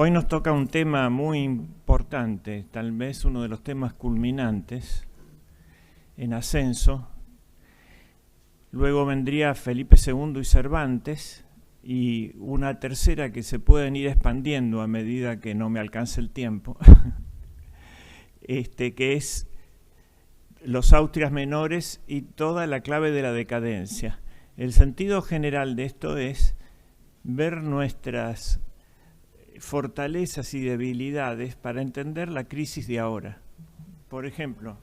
Hoy nos toca un tema muy importante, tal vez uno de los temas culminantes, en ascenso. Luego vendría Felipe II y Cervantes, y una tercera que se pueden ir expandiendo a medida que no me alcance el tiempo, que es los Austrias menores y toda la clave de la decadencia. El sentido general de esto es ver nuestras fortalezas y debilidades para entender la crisis de ahora. Por ejemplo,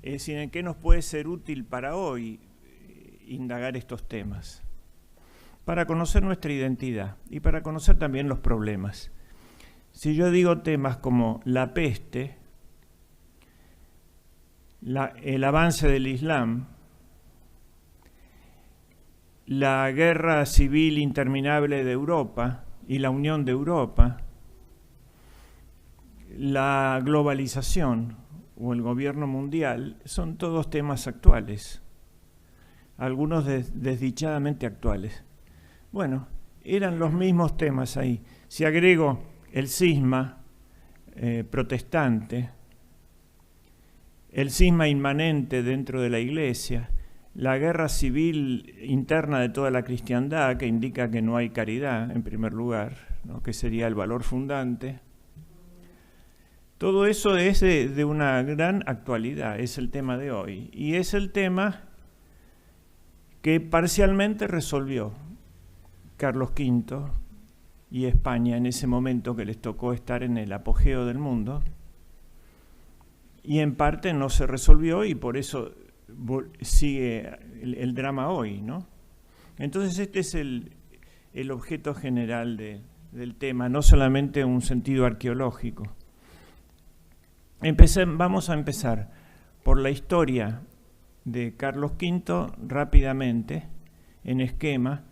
es decir, ¿en qué nos puede ser útil para hoy indagar estos temas? Para conocer nuestra identidad y para conocer también los problemas. Si yo digo temas como la peste, el avance del Islam, la guerra civil interminable de Europa y la unión de Europa, la globalización o el gobierno mundial, son todos temas actuales, algunos desdichadamente actuales. Bueno, eran los mismos temas ahí. Si agrego el cisma protestante, el cisma inmanente dentro de la Iglesia, la guerra civil interna de toda la cristiandad, que indica que no hay caridad, en primer lugar, ¿no?, que sería el valor fundante. Todo eso es de una gran actualidad, es el tema de hoy. Y es el tema que parcialmente resolvió Carlos V y España en ese momento que les tocó estar en el apogeo del mundo. Y en parte no se resolvió y por eso sigue el drama hoy, ¿no? Entonces este es el objeto general del tema, no solamente un sentido arqueológico. Vamos a empezar por la historia de Carlos V rápidamente, en esquema,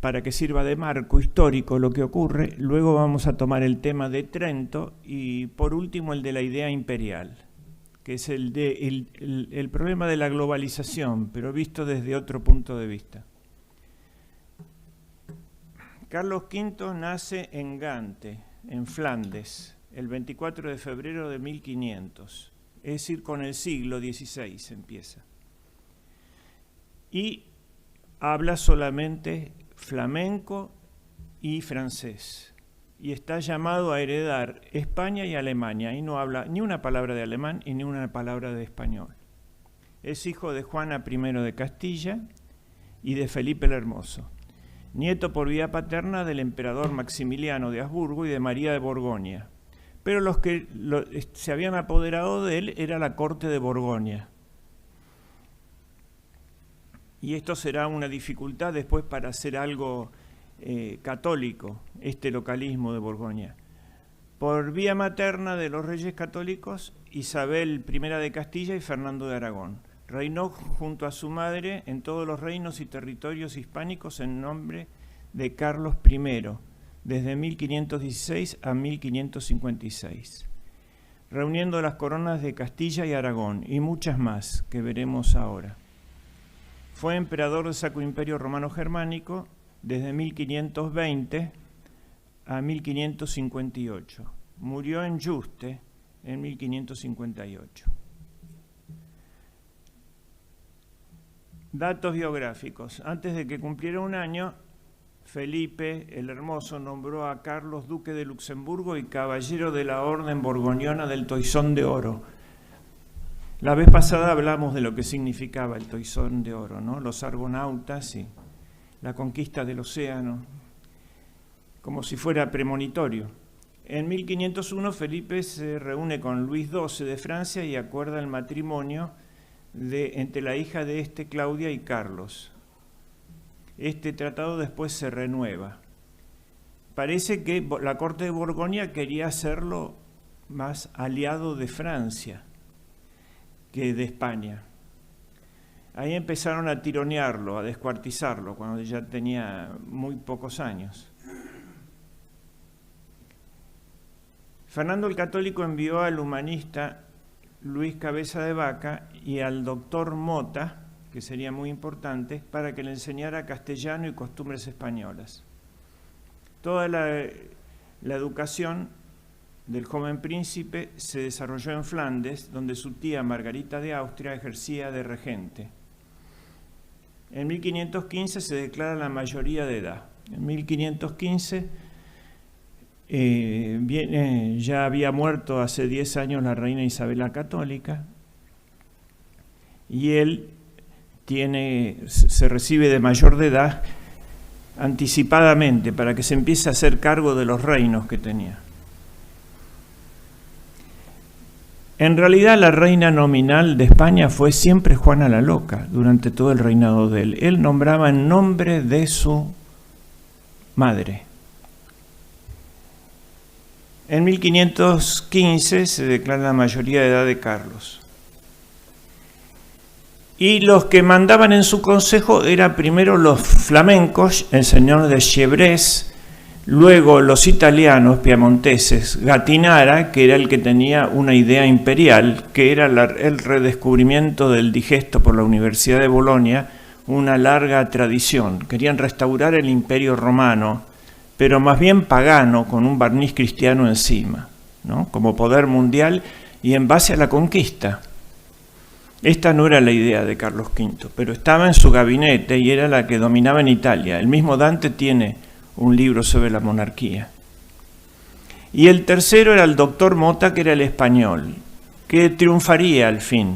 para que sirva de marco histórico lo que ocurre. Luego vamos a tomar el tema de Trento y por último el de la idea imperial, que es el problema de la globalización, pero visto desde otro punto de vista. Carlos V nace en Gante, en Flandes, el 24 de febrero de 1500, es decir, con el siglo XVI empieza. Y habla solamente flamenco y francés. Y está llamado a heredar España y Alemania, y no habla ni una palabra de alemán y ni una palabra de español. Es hijo de Juana I de Castilla y de Felipe el Hermoso, nieto por vía paterna del emperador Maximiliano de Habsburgo y de María de Borgoña. Pero los que se habían apoderado de él era la corte de Borgoña. Y esto será una dificultad después para hacer algo católico, este localismo de Borgoña. Por vía materna de los reyes católicos, Isabel I de Castilla y Fernando de Aragón. Reinó junto a su madre en todos los reinos y territorios hispánicos en nombre de Carlos I, desde 1516 a 1556, reuniendo las coronas de Castilla y Aragón y muchas más que veremos ahora. Fue emperador del Sacro Imperio Romano Germánico desde 1520 a 1558. Murió en Yuste en 1558. Datos biográficos. Antes de que cumpliera un año, Felipe el Hermoso nombró a Carlos duque de Luxemburgo y caballero de la Orden Borgoñona del Toisón de Oro. La vez pasada hablamos de lo que significaba el Toisón de Oro, ¿no? Los argonautas y la conquista del océano, como si fuera premonitorio. En 1501 Felipe se reúne con Luis XII de Francia y acuerda el matrimonio entre la hija de Claudia y Carlos. Este tratado después se renueva. Parece que la corte de Borgoña quería hacerlo más aliado de Francia que de España. Ahí empezaron a tironearlo, a descuartizarlo, cuando ya tenía muy pocos años. Fernando el Católico envió al humanista Luis Cabeza de Vaca y al doctor Mota, que sería muy importante, para que le enseñara castellano y costumbres españolas. Toda la educación del joven príncipe se desarrolló en Flandes, donde su tía Margarita de Austria ejercía de regente. En 1515 se declara la mayoría de edad. En 1515 ya había muerto hace 10 años la reina Isabel la Católica, y él se recibe de mayor de edad anticipadamente para que se empiece a hacer cargo de los reinos que tenía. En realidad la reina nominal de España fue siempre Juana la Loca durante todo el reinado de él. Él nombraba en nombre de su madre. En 1515 se declara la mayoría de edad de Carlos. Y los que mandaban en su consejo eran primero los flamencos, el señor de Chevreuse, luego los italianos piamonteses, Gattinara, que era el que tenía una idea imperial, que era el redescubrimiento del digesto por la Universidad de Bolonia, una larga tradición. Querían restaurar el imperio romano, pero más bien pagano, con un barniz cristiano encima, ¿no? Como poder mundial y en base a la conquista. Esta no era la idea de Carlos V, pero estaba en su gabinete y era la que dominaba en Italia. El mismo Dante tiene un libro sobre la monarquía. Y el tercero era el doctor Mota, que era el español, que triunfaría al fin.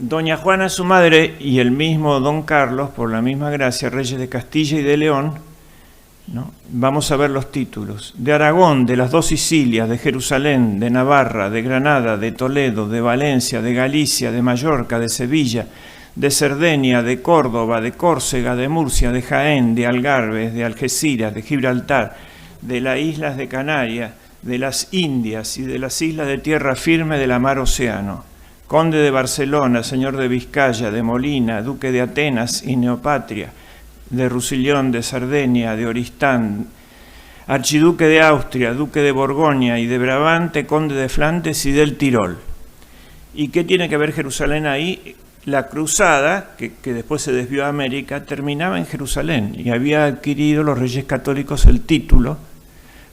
Doña Juana, su madre, y el mismo don Carlos, por la misma gracia, reyes de Castilla y de León, ¿no? Vamos a ver los títulos. De Aragón, de las dos Sicilias, de Jerusalén, de Navarra, de Granada, de Toledo, de Valencia, de Galicia, de Mallorca, de Sevilla, de Cerdeña, de Córdoba, de Córcega, de Murcia, de Jaén, de Algarves, de Algeciras, de Gibraltar, de las islas de Canarias, de las Indias y de las islas de tierra firme de la mar Océano. Conde de Barcelona, señor de Vizcaya, de Molina, duque de Atenas y Neopatria, de Rusillón, de Cerdeña, de Oristán, archiduque de Austria, duque de Borgoña y de Brabante, conde de Flandes y del Tirol. ¿Y qué tiene que ver Jerusalén ahí? La cruzada, que después se desvió a América, terminaba en Jerusalén y había adquirido los reyes católicos el título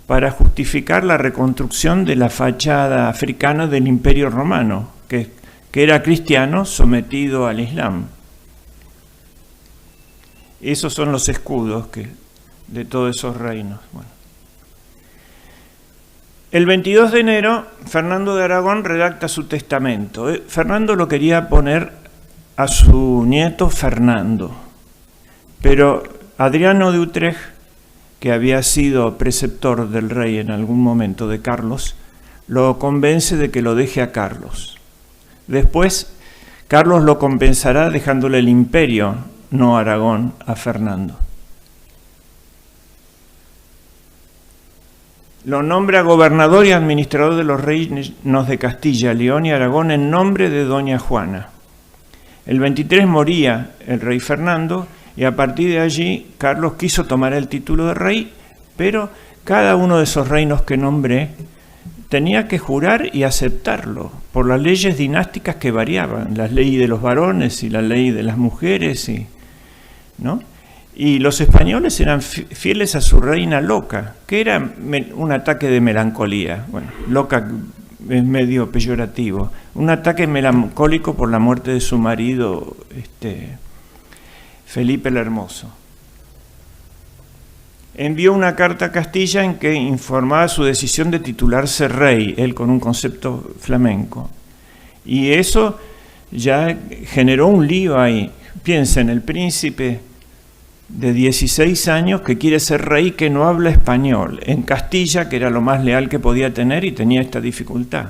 para justificar la reconstrucción de la fachada africana del Imperio Romano, que era cristiano sometido al Islam. Esos son los escudos de todos esos reinos. Bueno. El 22 de enero, Fernando de Aragón redacta su testamento. Fernando lo quería poner a su nieto Fernando, pero Adriano de Utrecht, que había sido preceptor del rey en algún momento de Carlos, lo convence de que lo deje a Carlos. Después, Carlos lo compensará dejándole el imperio, no Aragón, a Fernando. Lo nombra gobernador y administrador de los reinos de Castilla, León y Aragón en nombre de doña Juana. El 23 moría el rey Fernando y a partir de allí Carlos quiso tomar el título de rey, pero cada uno de esos reinos que nombré tenía que jurar y aceptarlo por las leyes dinásticas que variaban, la ley de los varones y la ley de las mujeres, ¿no? Y los españoles eran fieles a su reina loca, que era un ataque de melancolía. Bueno, loca es medio peyorativo. Un ataque melancólico por la muerte de su marido, Felipe el Hermoso. Envió una carta a Castilla en que informaba su decisión de titularse rey, él con un concepto flamenco. Y eso ya generó un lío ahí. Piensen, el príncipe de 16 años que quiere ser rey que no habla español, en Castilla, que era lo más leal que podía tener y tenía esta dificultad.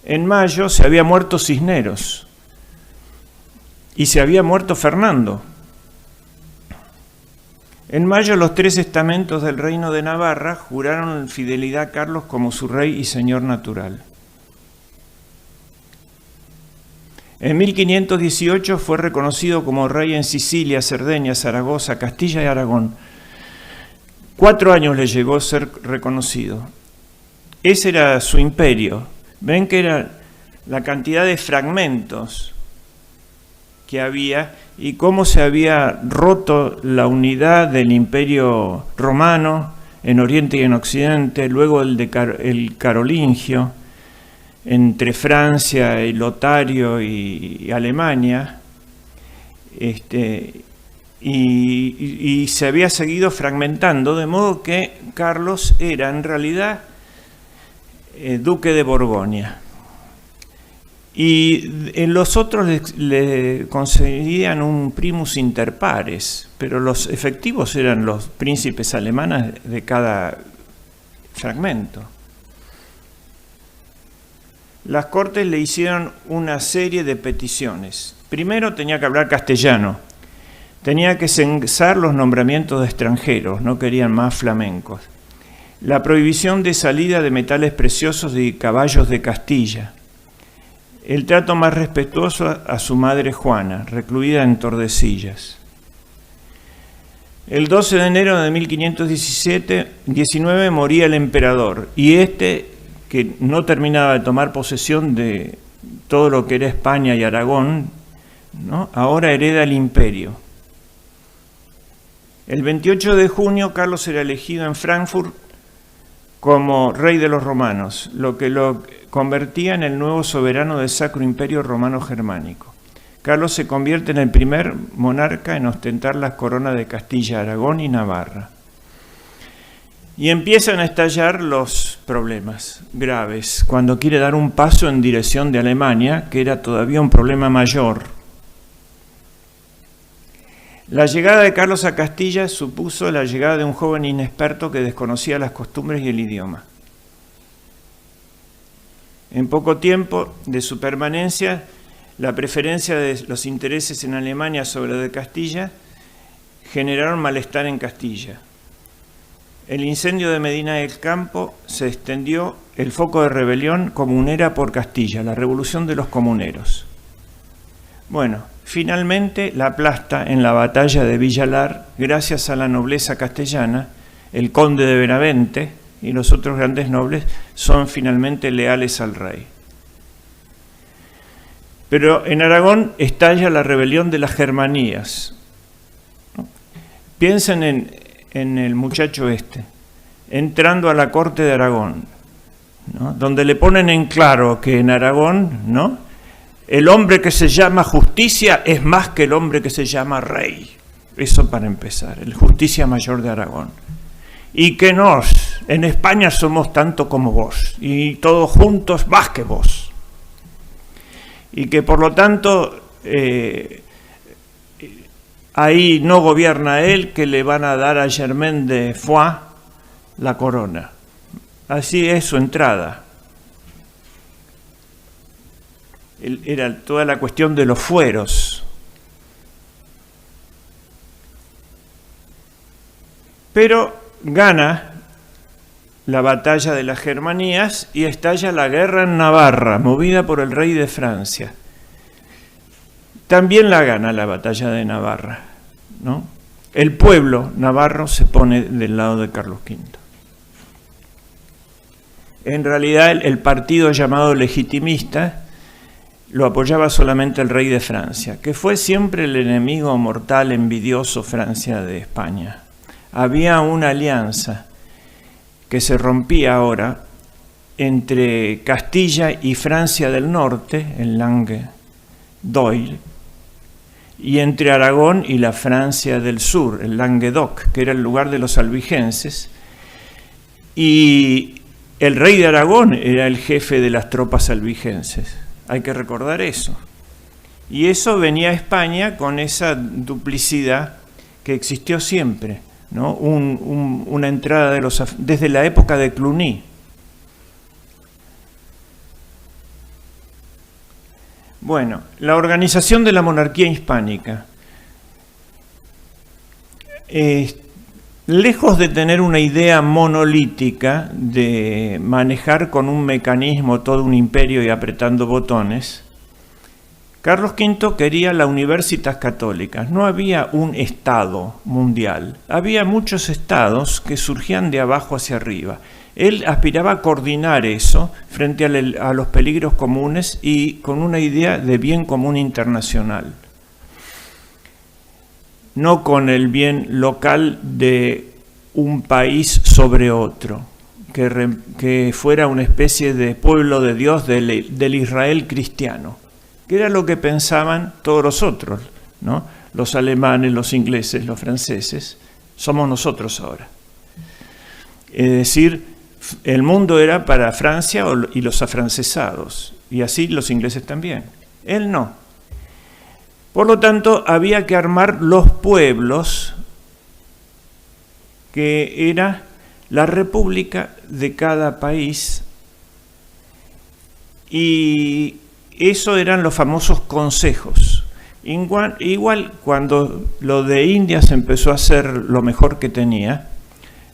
En mayo se había muerto Cisneros y se había muerto Fernando. En mayo los 3 estamentos del reino de Navarra juraron fidelidad a Carlos como su rey y señor natural. En 1518 fue reconocido como rey en Sicilia, Cerdeña, Zaragoza, Castilla y Aragón. 4 años le llevó a ser reconocido. Ese era su imperio. Ven que era la cantidad de fragmentos que había y cómo se había roto la unidad del Imperio Romano en Oriente y en Occidente, luego el carolingio, entre Francia y Lotario y Alemania, y se había seguido fragmentando, de modo que Carlos era en realidad duque de Borgoña. Y en los otros le concedían un primus inter pares, pero los efectivos eran los príncipes alemanes de cada fragmento. Las Cortes le hicieron una serie de peticiones. Primero tenía que hablar castellano, tenía que censar los nombramientos de extranjeros, no querían más flamencos. La prohibición de salida de metales preciosos y caballos de Castilla. El trato más respetuoso a su madre Juana, recluida en Tordesillas. El 12 de enero de 1519 moría el emperador y que no terminaba de tomar posesión de todo lo que era España y Aragón, ¿no? Ahora hereda el imperio. El 28 de junio Carlos era elegido en Frankfurt como rey de los romanos, lo que lo convertía en el nuevo soberano del Sacro Imperio Romano Germánico. Carlos se convierte en el primer monarca en ostentar las coronas de Castilla, Aragón y Navarra. Y empiezan a estallar los problemas graves cuando quiere dar un paso en dirección de Alemania, que era todavía un problema mayor. La llegada de Carlos a Castilla supuso la llegada de un joven inexperto que desconocía las costumbres y el idioma. En poco tiempo de su permanencia, la preferencia de los intereses en Alemania sobre de Castilla generaron malestar en Castilla. El incendio de Medina del Campo se extendió el foco de rebelión comunera por Castilla, la revolución de los comuneros. Bueno, finalmente la aplasta en la batalla de Villalar gracias a la nobleza castellana. El conde de Benavente y los otros grandes nobles son finalmente leales al rey. Pero en Aragón estalla la rebelión de las Germanías. Piensen en el muchacho entrando a la corte de Aragón, ¿no? Donde le ponen en claro que en Aragón, ¿no?, el hombre que se llama justicia es más que el hombre que se llama rey. Eso para empezar, el justicia mayor de Aragón. Y que en España somos tanto como vos, y todos juntos más que vos. Y que por lo tanto ahí no gobierna él, que le van a dar a Germain de Foix la corona. Así es su entrada. Era toda la cuestión de los fueros. Pero gana la batalla de las Germanías y estalla la guerra en Navarra, movida por el rey de Francia. También la gana la batalla de Navarra, ¿no? El pueblo navarro se pone del lado de Carlos V. En realidad el partido llamado legitimista lo apoyaba solamente el rey de Francia, que fue siempre el enemigo mortal, envidioso Francia de España. Había una alianza que se rompía ahora entre Castilla y Francia del Norte, el Languedoc, y entre Aragón y la Francia del Sur, el Languedoc, que era el lugar de los albigenses, y el rey de Aragón era el jefe de las tropas albigenses. Hay que recordar eso. Y eso venía a España con esa duplicidad que existió siempre, ¿no? Una entrada desde la época de Cluny. Bueno, la organización de la monarquía hispánica. Lejos de tener una idea monolítica de manejar con un mecanismo todo un imperio y apretando botones, Carlos V quería la Universitas Católicas. No había un Estado mundial, había muchos estados que surgían de abajo hacia arriba. Él aspiraba a coordinar eso frente a los peligros comunes y con una idea de bien común internacional. no con el bien local de un país sobre otro, que fuera una especie de pueblo de Dios del Israel cristiano, que era lo que pensaban todos los otros, ¿no? Los alemanes, los ingleses, los franceses, somos nosotros ahora. Es decir, el mundo era para Francia y los afrancesados, y así los ingleses también. Él no. Por lo tanto, había que armar los pueblos, que era la república de cada país, y eso eran los famosos consejos. Igual cuando lo de Indias empezó a ser lo mejor que tenía,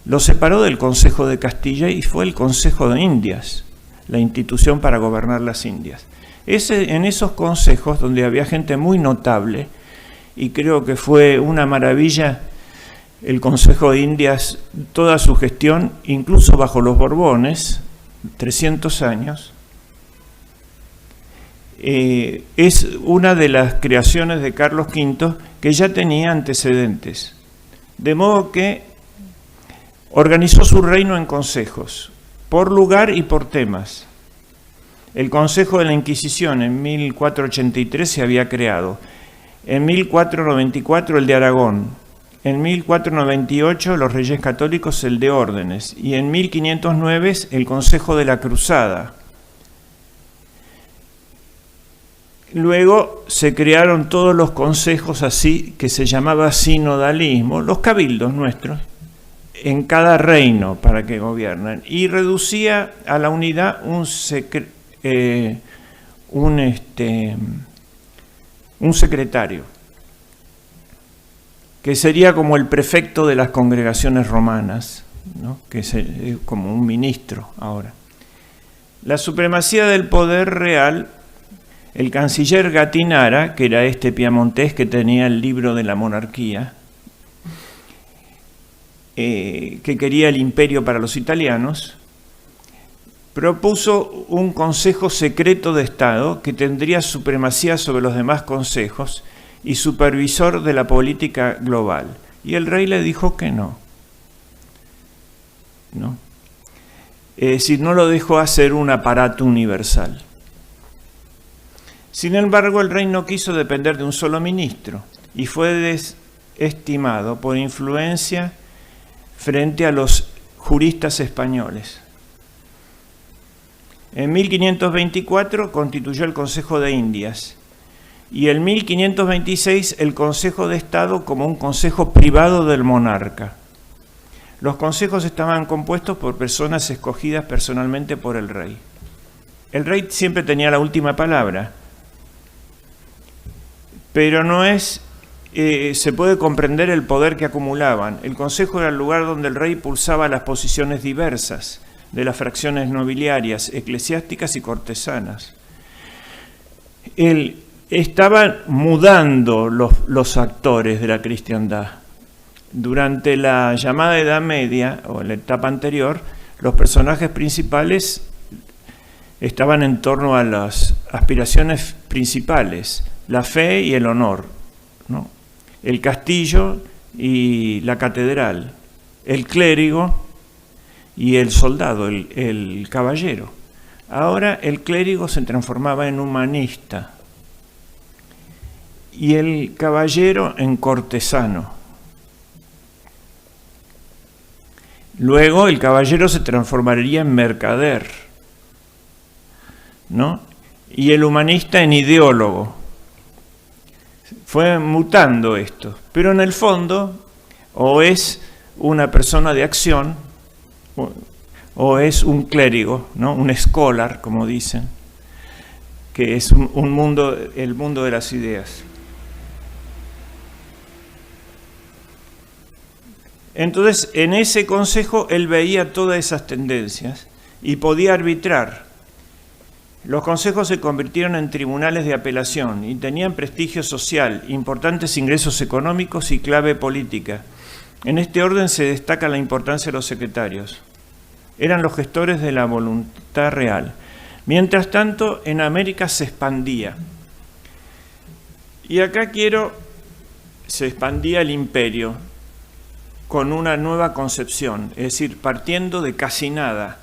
lo separó del Consejo de Castilla y fue el Consejo de Indias, la institución para gobernar las Indias. En esos consejos, donde había gente muy notable, y creo que fue una maravilla el Consejo de Indias, toda su gestión, incluso bajo los Borbones, 300 años, es una de las creaciones de Carlos V que ya tenía antecedentes. De modo que organizó su reino en consejos, por lugar y por temas. El Consejo de la Inquisición en 1483 se había creado, en 1494 el de Aragón, en 1498 los Reyes Católicos el de Órdenes y en 1509 el Consejo de la Cruzada. Luego se crearon todos los consejos así que se llamaba sinodalismo, los cabildos nuestros, en cada reino para que gobiernan, y reducía a la unidad un secretario, que sería como el prefecto de las congregaciones romanas, ¿no? Que es como un ministro ahora. La supremacía del poder real, el canciller Gattinara, que era este piamontés que tenía el libro de la monarquía, que quería el imperio para los italianos, propuso un consejo secreto de Estado que tendría supremacía sobre los demás consejos y supervisor de la política global. Y el rey le dijo que no. ¿No? Es decir, no lo dejó hacer un aparato universal. Sin embargo, el rey no quiso depender de un solo ministro y fue desestimado por influencia frente a los juristas españoles. En 1524 constituyó el Consejo de Indias y en 1526 el Consejo de Estado como un consejo privado del monarca. Los consejos estaban compuestos por personas escogidas personalmente por el rey. El rey siempre tenía la última palabra, pero no es... se puede comprender el poder que acumulaban. El consejo era el lugar donde el rey pulsaba las posiciones diversas de las fracciones nobiliarias, eclesiásticas y cortesanas. Estaban mudando los actores de la cristiandad. Durante la llamada Edad Media, o la etapa anterior, los personajes principales estaban en torno a las aspiraciones principales, la fe y el honor, ¿no? El castillo y la catedral, el clérigo y el soldado, el caballero. Ahora el clérigo se transformaba en humanista y el caballero en cortesano. Luego el caballero se transformaría en mercader, ¿no? Y el humanista en ideólogo. Fue mutando esto, pero en el fondo o es una persona de acción o es un clérigo, ¿no? Un scholar, como dicen, que es el mundo de las ideas. Entonces, en ese consejo él veía todas esas tendencias y podía arbitrar. Los consejos se convirtieron en tribunales de apelación y tenían prestigio social, importantes ingresos económicos y clave política. En este orden se destaca la importancia de los secretarios. Eran los gestores de la voluntad real. Mientras tanto, en América se expandía. Y acá quiero se expandía el imperio con una nueva concepción, es decir, partiendo de casi nada,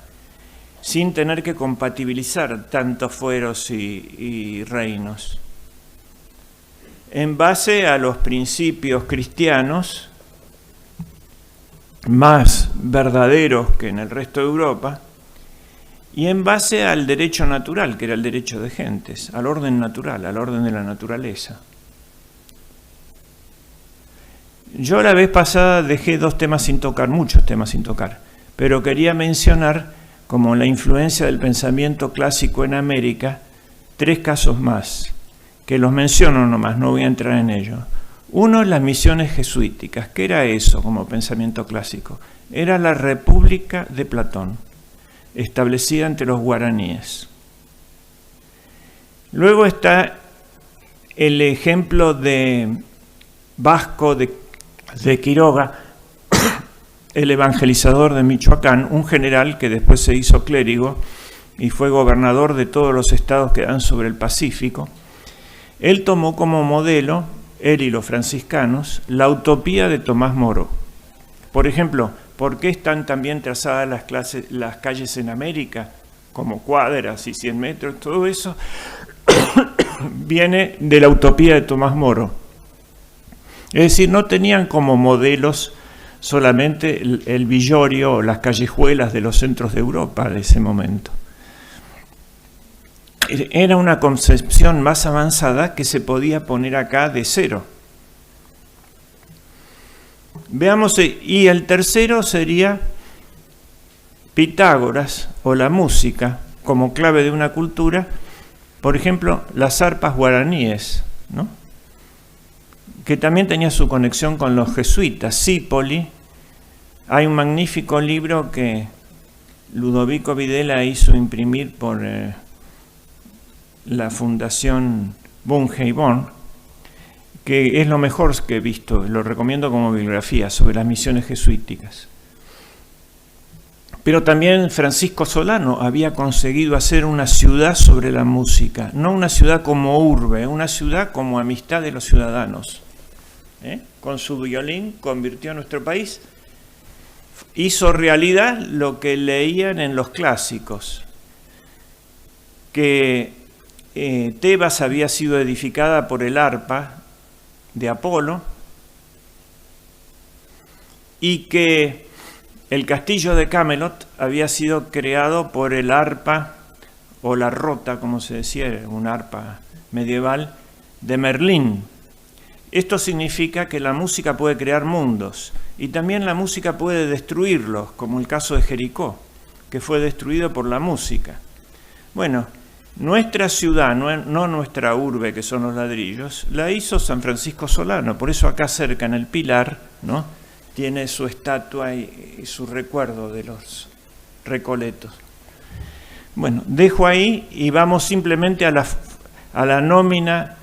sin tener que compatibilizar tantos fueros y reinos. En base a los principios cristianos, más verdaderos que en el resto de Europa, y en base al derecho natural, que era el derecho de gentes, al orden natural, al orden de la naturaleza. Yo la vez pasada dejé muchos temas sin tocar, pero quería mencionar como la influencia del pensamiento clásico en América, 3 casos más, que los menciono nomás, no voy a entrar en ello. Uno, las misiones jesuíticas. ¿Qué era eso como pensamiento clásico? Era la República de Platón, establecida entre los guaraníes. Luego está el ejemplo de Vasco de Quiroga, el evangelizador de Michoacán, un general que después se hizo clérigo y fue gobernador de todos los estados que dan sobre el Pacífico. Él tomó como modelo, él y los franciscanos, la utopía de Tomás Moro. Por ejemplo, ¿por qué están también trazadas las calles en América, como cuadras y 100 metros? Todo eso viene de la utopía de Tomás Moro. Es decir, no tenían como modelos solamente el villorio o las callejuelas de los centros de Europa de ese momento. Era una concepción más avanzada que se podía poner acá de cero. Veamos, y el tercero sería Pitágoras o la música como clave de una cultura, por ejemplo, las arpas guaraníes, ¿no? Que también tenía su conexión con los jesuitas. Zípoli, hay un magnífico libro que Ludovico Videla hizo imprimir por la Fundación Bunge-Born, que es lo mejor que he visto, lo recomiendo como bibliografía, sobre las misiones jesuíticas. Pero también Francisco Solano había conseguido hacer una ciudad sobre la música, no una ciudad como urbe, una ciudad como amistad de los ciudadanos. Con su violín convirtió a nuestro país, hizo realidad lo que leían en los clásicos, que Tebas había sido edificada por el arpa de Apolo y que el castillo de Camelot había sido creado por el arpa o la rota, como se decía, un arpa medieval de Merlín. Esto significa que la música puede crear mundos y también la música puede destruirlos, como el caso de Jericó, que fue destruido por la música. Bueno, nuestra ciudad, no nuestra urbe, que son los ladrillos, la hizo San Francisco Solano. Por eso acá cerca, en el Pilar, ¿no?, tiene su estatua y su recuerdo de los recoletos. Bueno, dejo ahí y vamos simplemente a la nómina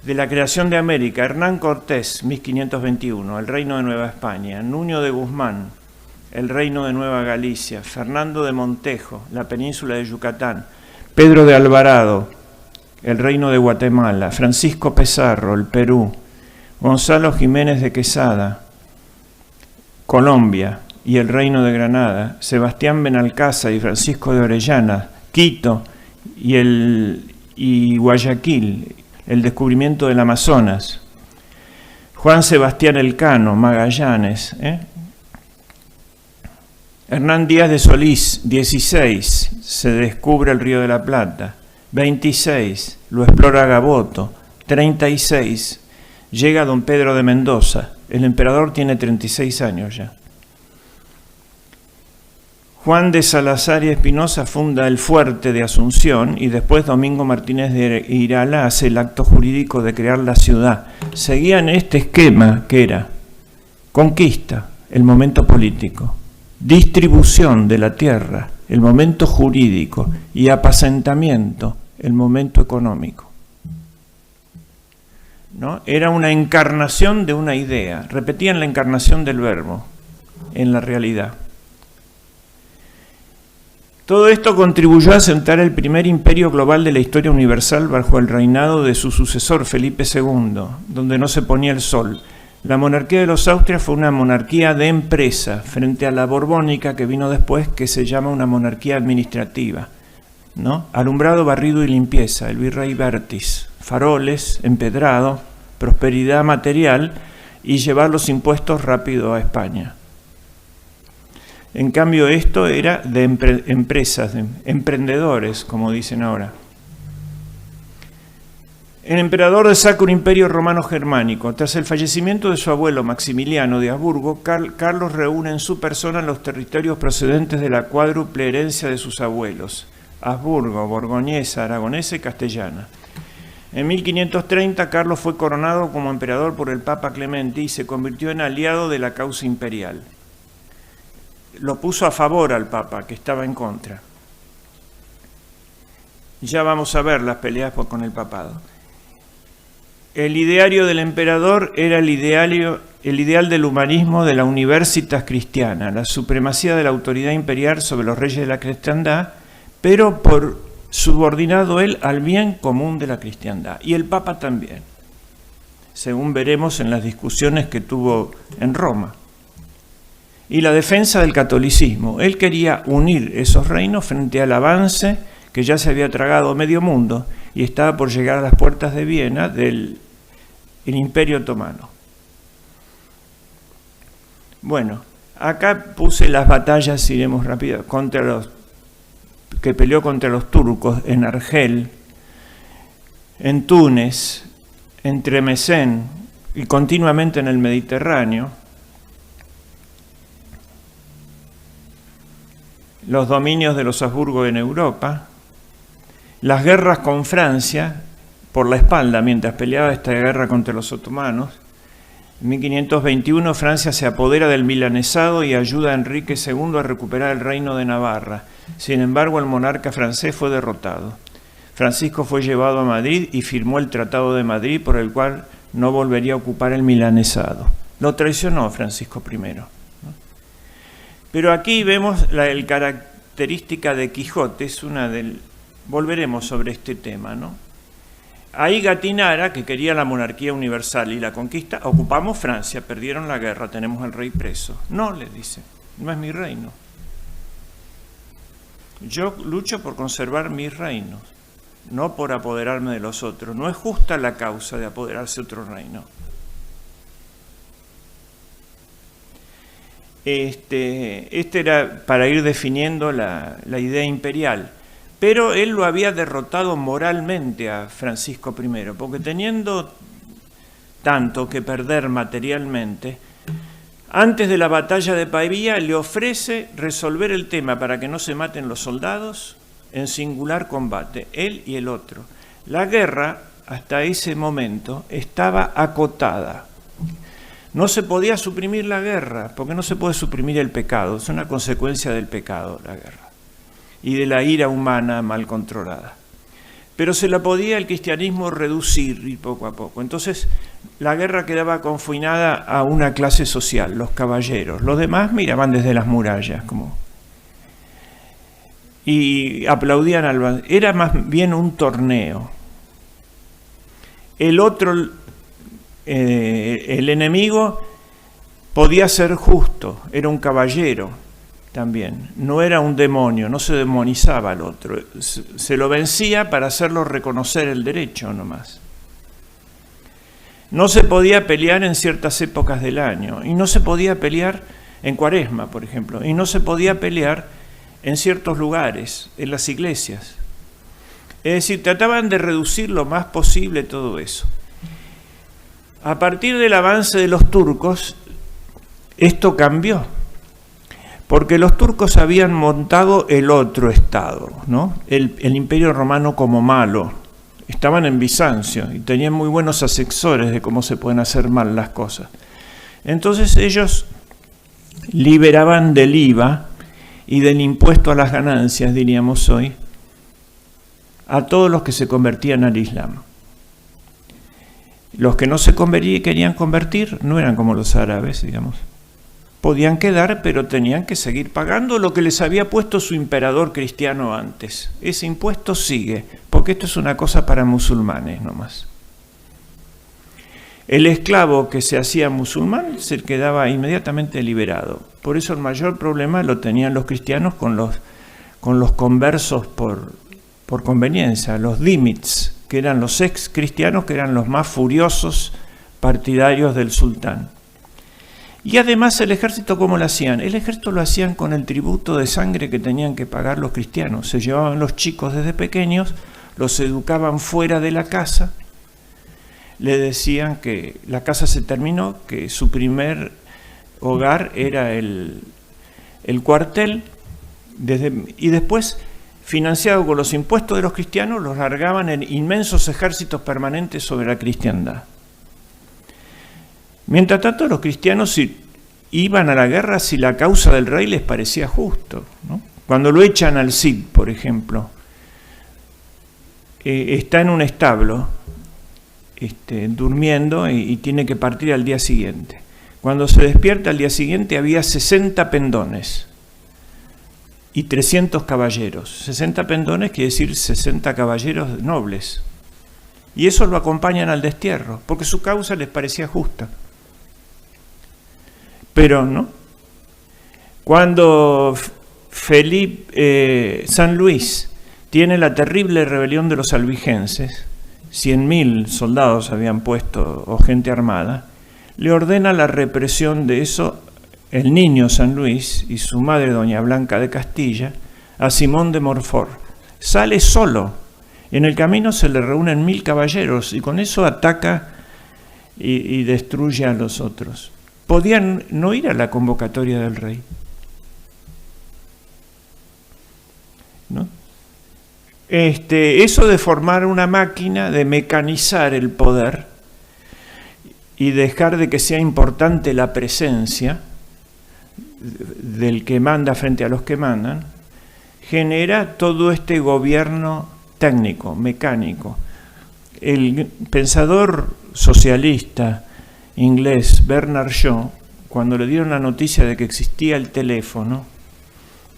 de la creación de América. Hernán Cortés, 1521, el Reino de Nueva España. Nuño de Guzmán, el Reino de Nueva Galicia. Fernando de Montejo, la península de Yucatán. Pedro de Alvarado, el Reino de Guatemala. Francisco Pizarro, el Perú. Gonzalo Jiménez de Quesada, Colombia y el Reino de Granada. Sebastián Benalcázar y Francisco de Orellana, Quito y Guayaquil, el descubrimiento del Amazonas. Juan Sebastián Elcano, Magallanes. Hernán Díaz de Solís, 16, se descubre el Río de la Plata. 26, lo explora Gaboto. 36, llega don Pedro de Mendoza. El emperador tiene 36 años ya. Juan de Salazar y Espinosa funda el fuerte de Asunción y después Domingo Martínez de Irala hace el acto jurídico de crear la ciudad. Seguían este esquema que era conquista, el momento político, distribución de la tierra, el momento jurídico, y apacentamiento, el momento económico. ¿No? Era una encarnación de una idea, repetían la encarnación del verbo en la realidad. Todo esto contribuyó a sentar el primer imperio global de la historia universal bajo el reinado de su sucesor Felipe II, donde no se ponía el sol. La monarquía de los Austrias fue una monarquía de empresa frente a la borbónica que vino después, que se llama una monarquía administrativa, ¿no? Alumbrado, barrido y limpieza, el virrey Bertis, faroles, empedrado, prosperidad material y llevar los impuestos rápido a España. En cambio, esto era de empresas, de emprendedores, como dicen ahora. El emperador del Sacro Imperio Romano Germánico. Tras el fallecimiento de su abuelo Maximiliano de Habsburgo, Carlos reúne en su persona los territorios procedentes de la cuádruple herencia de sus abuelos: Habsburgo, borgoñesa, aragonesa y castellana. En 1530, Carlos fue coronado como emperador por el Papa Clemente y se convirtió en aliado de la causa imperial. Lo puso a favor al Papa, que estaba en contra. Ya vamos a ver las peleas con el papado. El ideario del emperador era el ideal del humanismo de la Universitas Cristiana, la supremacía de la autoridad imperial sobre los reyes de la cristiandad, pero por subordinado él al bien común de la cristiandad, y el Papa también, según veremos en las discusiones que tuvo en Roma. Y la defensa del catolicismo. Él quería unir esos reinos frente al avance que ya se había tragado medio mundo y estaba por llegar a las puertas de Viena del Imperio Otomano. Bueno, acá puse las batallas, iremos rápido, que peleó contra los turcos en Argel, en Túnez, en Tremesén y continuamente en el Mediterráneo. Los dominios de los Habsburgo en Europa, las guerras con Francia por la espalda mientras peleaba esta guerra contra los otomanos. En 1521 Francia se apodera del milanesado y ayuda a Enrique II a recuperar el reino de Navarra. Sin embargo, el monarca francés fue derrotado. Francisco fue llevado a Madrid y firmó el Tratado de Madrid, por el cual no volvería a ocupar el milanesado. Lo traicionó Francisco I, ¿no? Pero aquí vemos la característica de Quijote, volveremos sobre este tema, ¿no? Ahí Gatinara, que quería la monarquía universal y la conquista, ocupamos Francia, perdieron la guerra, tenemos al rey preso. No, le dice, no es mi reino. Yo lucho por conservar mis reinos, no por apoderarme de los otros. No es justa la causa de apoderarse de otro reino. Este era para ir definiendo la idea imperial. Pero él lo había derrotado moralmente a Francisco I, porque teniendo tanto que perder materialmente, antes de la batalla de Pavía le ofrece resolver el tema para que no se maten los soldados en singular combate, él y el otro. La guerra, hasta ese momento, estaba acotada. No se podía suprimir la guerra, porque no se puede suprimir el pecado, es una consecuencia del pecado la guerra y de la ira humana mal controlada. Pero se la podía el cristianismo reducir y poco a poco. Entonces la guerra quedaba confinada a una clase social, los caballeros. Los demás miraban desde las murallas y aplaudían era más bien un torneo. El otro, el enemigo, podía ser justo, era un caballero también, no era un demonio, no se demonizaba al otro, se lo vencía para hacerlo reconocer el derecho nomás. No se podía pelear en ciertas épocas del año, y no se podía pelear en Cuaresma, por ejemplo, y no se podía pelear en ciertos lugares, en las iglesias. Es decir, trataban de reducir lo más posible todo eso. A partir del avance de los turcos, esto cambió, porque los turcos habían montado el otro estado, ¿no? El Imperio Romano como malo. Estaban en Bizancio y tenían muy buenos asesores de cómo se pueden hacer mal las cosas. Entonces ellos liberaban del IVA y del impuesto a las ganancias, diríamos hoy, a todos los que se convertían al Islam. Los que no se querían convertir no eran como los árabes, digamos. Podían quedar, pero tenían que seguir pagando lo que les había puesto su emperador cristiano antes. Ese impuesto sigue, porque esto es una cosa para musulmanes nomás. El esclavo que se hacía musulmán se quedaba inmediatamente liberado. Por eso el mayor problema lo tenían los cristianos con los conversos por conveniencia, los dhimits, que eran los ex cristianos, que eran los más furiosos partidarios del sultán. Y además el ejército, ¿cómo lo hacían? El ejército lo hacían con el tributo de sangre que tenían que pagar los cristianos. Se llevaban los chicos desde pequeños, los educaban fuera de la casa, le decían que la casa se terminó, que su primer hogar era el cuartel, y después, financiado con los impuestos de los cristianos, los largaban en inmensos ejércitos permanentes sobre la cristiandad. Mientras tanto, los cristianos iban a la guerra si la causa del rey les parecía justo, ¿no? Cuando lo echan al Cid, por ejemplo, está en un establo, durmiendo y tiene que partir al día siguiente. Cuando se despierta al día siguiente había 60 pendones y 300 caballeros. 60 pendones quiere decir 60 caballeros nobles. Y eso lo acompañan al destierro, porque su causa les parecía justa. Pero no. Cuando San Luis tiene la terrible rebelión de los albigenses, 100.000 soldados habían puesto, o gente armada, le ordena la represión de eso el niño San Luis y su madre doña Blanca de Castilla a Simón de Montfort. Sale solo. En el camino se le reúnen 1.000 caballeros y con eso ataca y destruye a los otros. Podían no ir a la convocatoria del rey, ¿no? Eso de formar una máquina, de mecanizar el poder y dejar de que sea importante la presencia del que manda frente a los que mandan, genera todo este gobierno técnico, mecánico. El pensador socialista inglés Bernard Shaw, cuando le dieron la noticia de que existía el teléfono,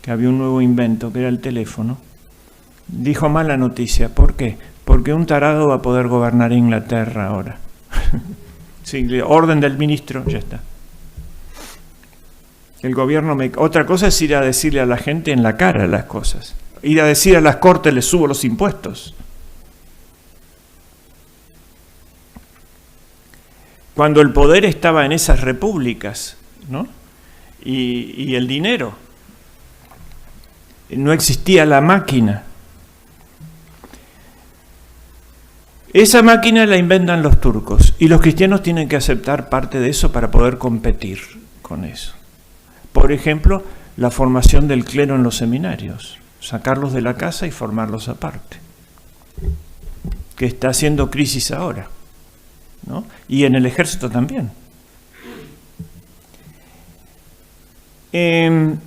que había un nuevo invento que era el teléfono, dijo mal la noticia. ¿Por qué? Porque un tarado va a poder gobernar Inglaterra ahora. Sí, orden del ministro, ya está. El gobierno otra cosa es ir a decirle a la gente en la cara las cosas. Ir a decir a las cortes, les subo los impuestos. Cuando el poder estaba en esas repúblicas, ¿no? Y el dinero, no existía la máquina. Esa máquina la inventan los turcos y los cristianos tienen que aceptar parte de eso para poder competir con eso. Por ejemplo, la formación del clero en los seminarios, sacarlos de la casa y formarlos aparte, que está haciendo crisis ahora, ¿no? Y en el ejército también. De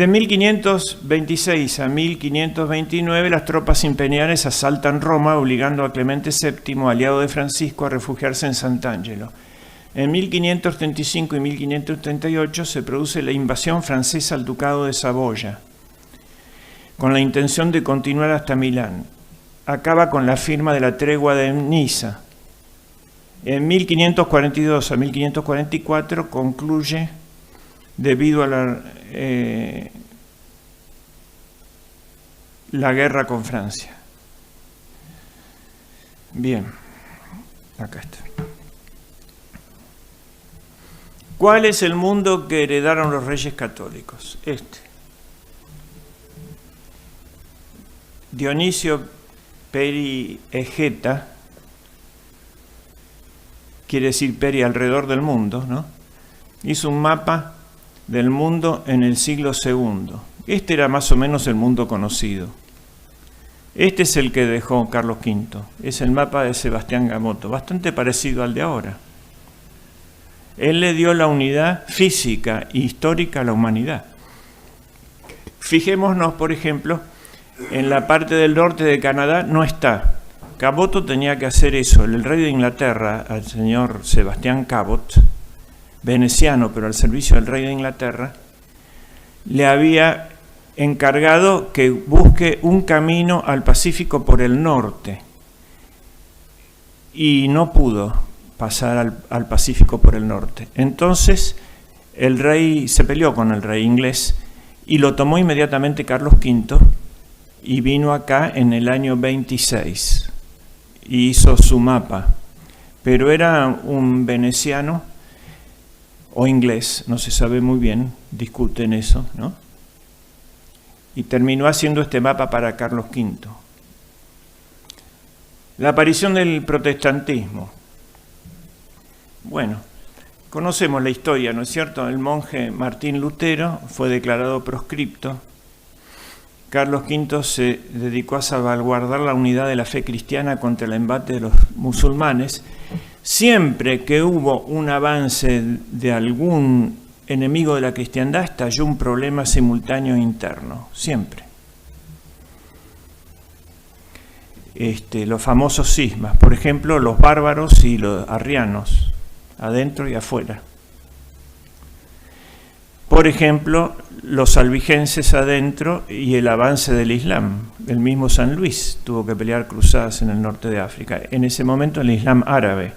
1526 a 1529 las tropas imperiales asaltan Roma, obligando a Clemente VII, aliado de Francisco, a refugiarse en Sant'Angelo. En 1535 y 1538 se produce la invasión francesa al ducado de Saboya, con la intención de continuar hasta Milán. Acaba con la firma de la tregua de Niza. En 1542 a 1544 concluye debido a la guerra con Francia. Bien, acá está. ¿Cuál es el mundo que heredaron los reyes católicos? Dionisio Peri Egeta, quiere decir Peri alrededor del mundo, ¿no? Hizo un mapa del mundo en el siglo II. Este era más o menos el mundo conocido. Este es el que dejó Carlos V. Es el mapa de Sebastián Gamoto, bastante parecido al de ahora. Él le dio la unidad física e histórica a la humanidad. Fijémonos, por ejemplo, en la parte del norte de Canadá no está. Cabot tenía que hacer eso. El rey de Inglaterra, al señor Sebastián Cabot, veneciano, pero al servicio del rey de Inglaterra, le había encargado que busque un camino al Pacífico por el norte. y no pudo pasar al Pacífico por el norte. Entonces el rey se peleó con el rey inglés y lo tomó inmediatamente Carlos V y vino acá en el año 26 y hizo su mapa, pero era un veneciano o inglés, no se sabe muy bien, discuten eso, ¿no? Y terminó haciendo este mapa para Carlos V. La aparición del protestantismo. Bueno, conocemos la historia, ¿no es cierto? El monje Martín Lutero fue declarado proscripto. Carlos V se dedicó a salvaguardar la unidad de la fe cristiana contra el embate de los musulmanes. Siempre que hubo un avance de algún enemigo de la cristiandad, estalló un problema simultáneo interno, siempre. Los famosos cismas, por ejemplo, los bárbaros y los arrianos, adentro y afuera. Por ejemplo, los albigenses adentro y el avance del Islam. El mismo San Luis tuvo que pelear cruzadas en el norte de África. En ese momento el Islam árabe.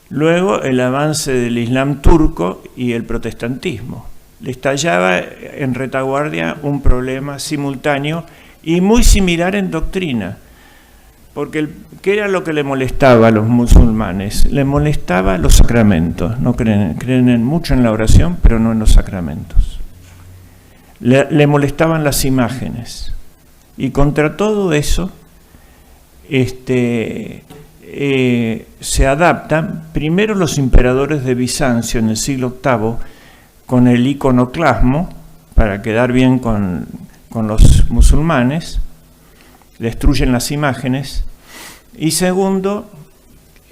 Luego el avance del Islam turco y el protestantismo. Le estallaba en retaguardia un problema simultáneo y muy similar en doctrina. Porque ¿qué era lo que le molestaba a los musulmanes? Le molestaba los sacramentos. No creen mucho en la oración, pero no en los sacramentos. Le molestaban las imágenes. Y contra todo eso se adaptan primero los emperadores de Bizancio en el siglo VIII con el iconoclasmo para quedar bien con los musulmanes, destruyen las imágenes, y segundo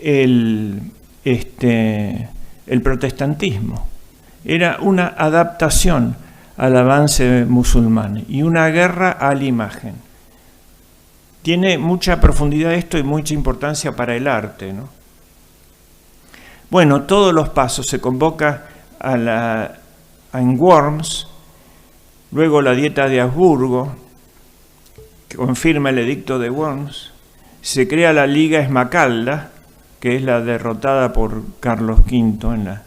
el protestantismo. Era una adaptación al avance musulmán y una guerra a la imagen. Tiene mucha profundidad esto y mucha importancia para el arte, ¿no? Bueno, todos los pasos se convoca en Worms, luego la Dieta de Augsburgo, que confirma el edicto de Worms, se crea la Liga Esmacalda, que es la derrotada por Carlos V en la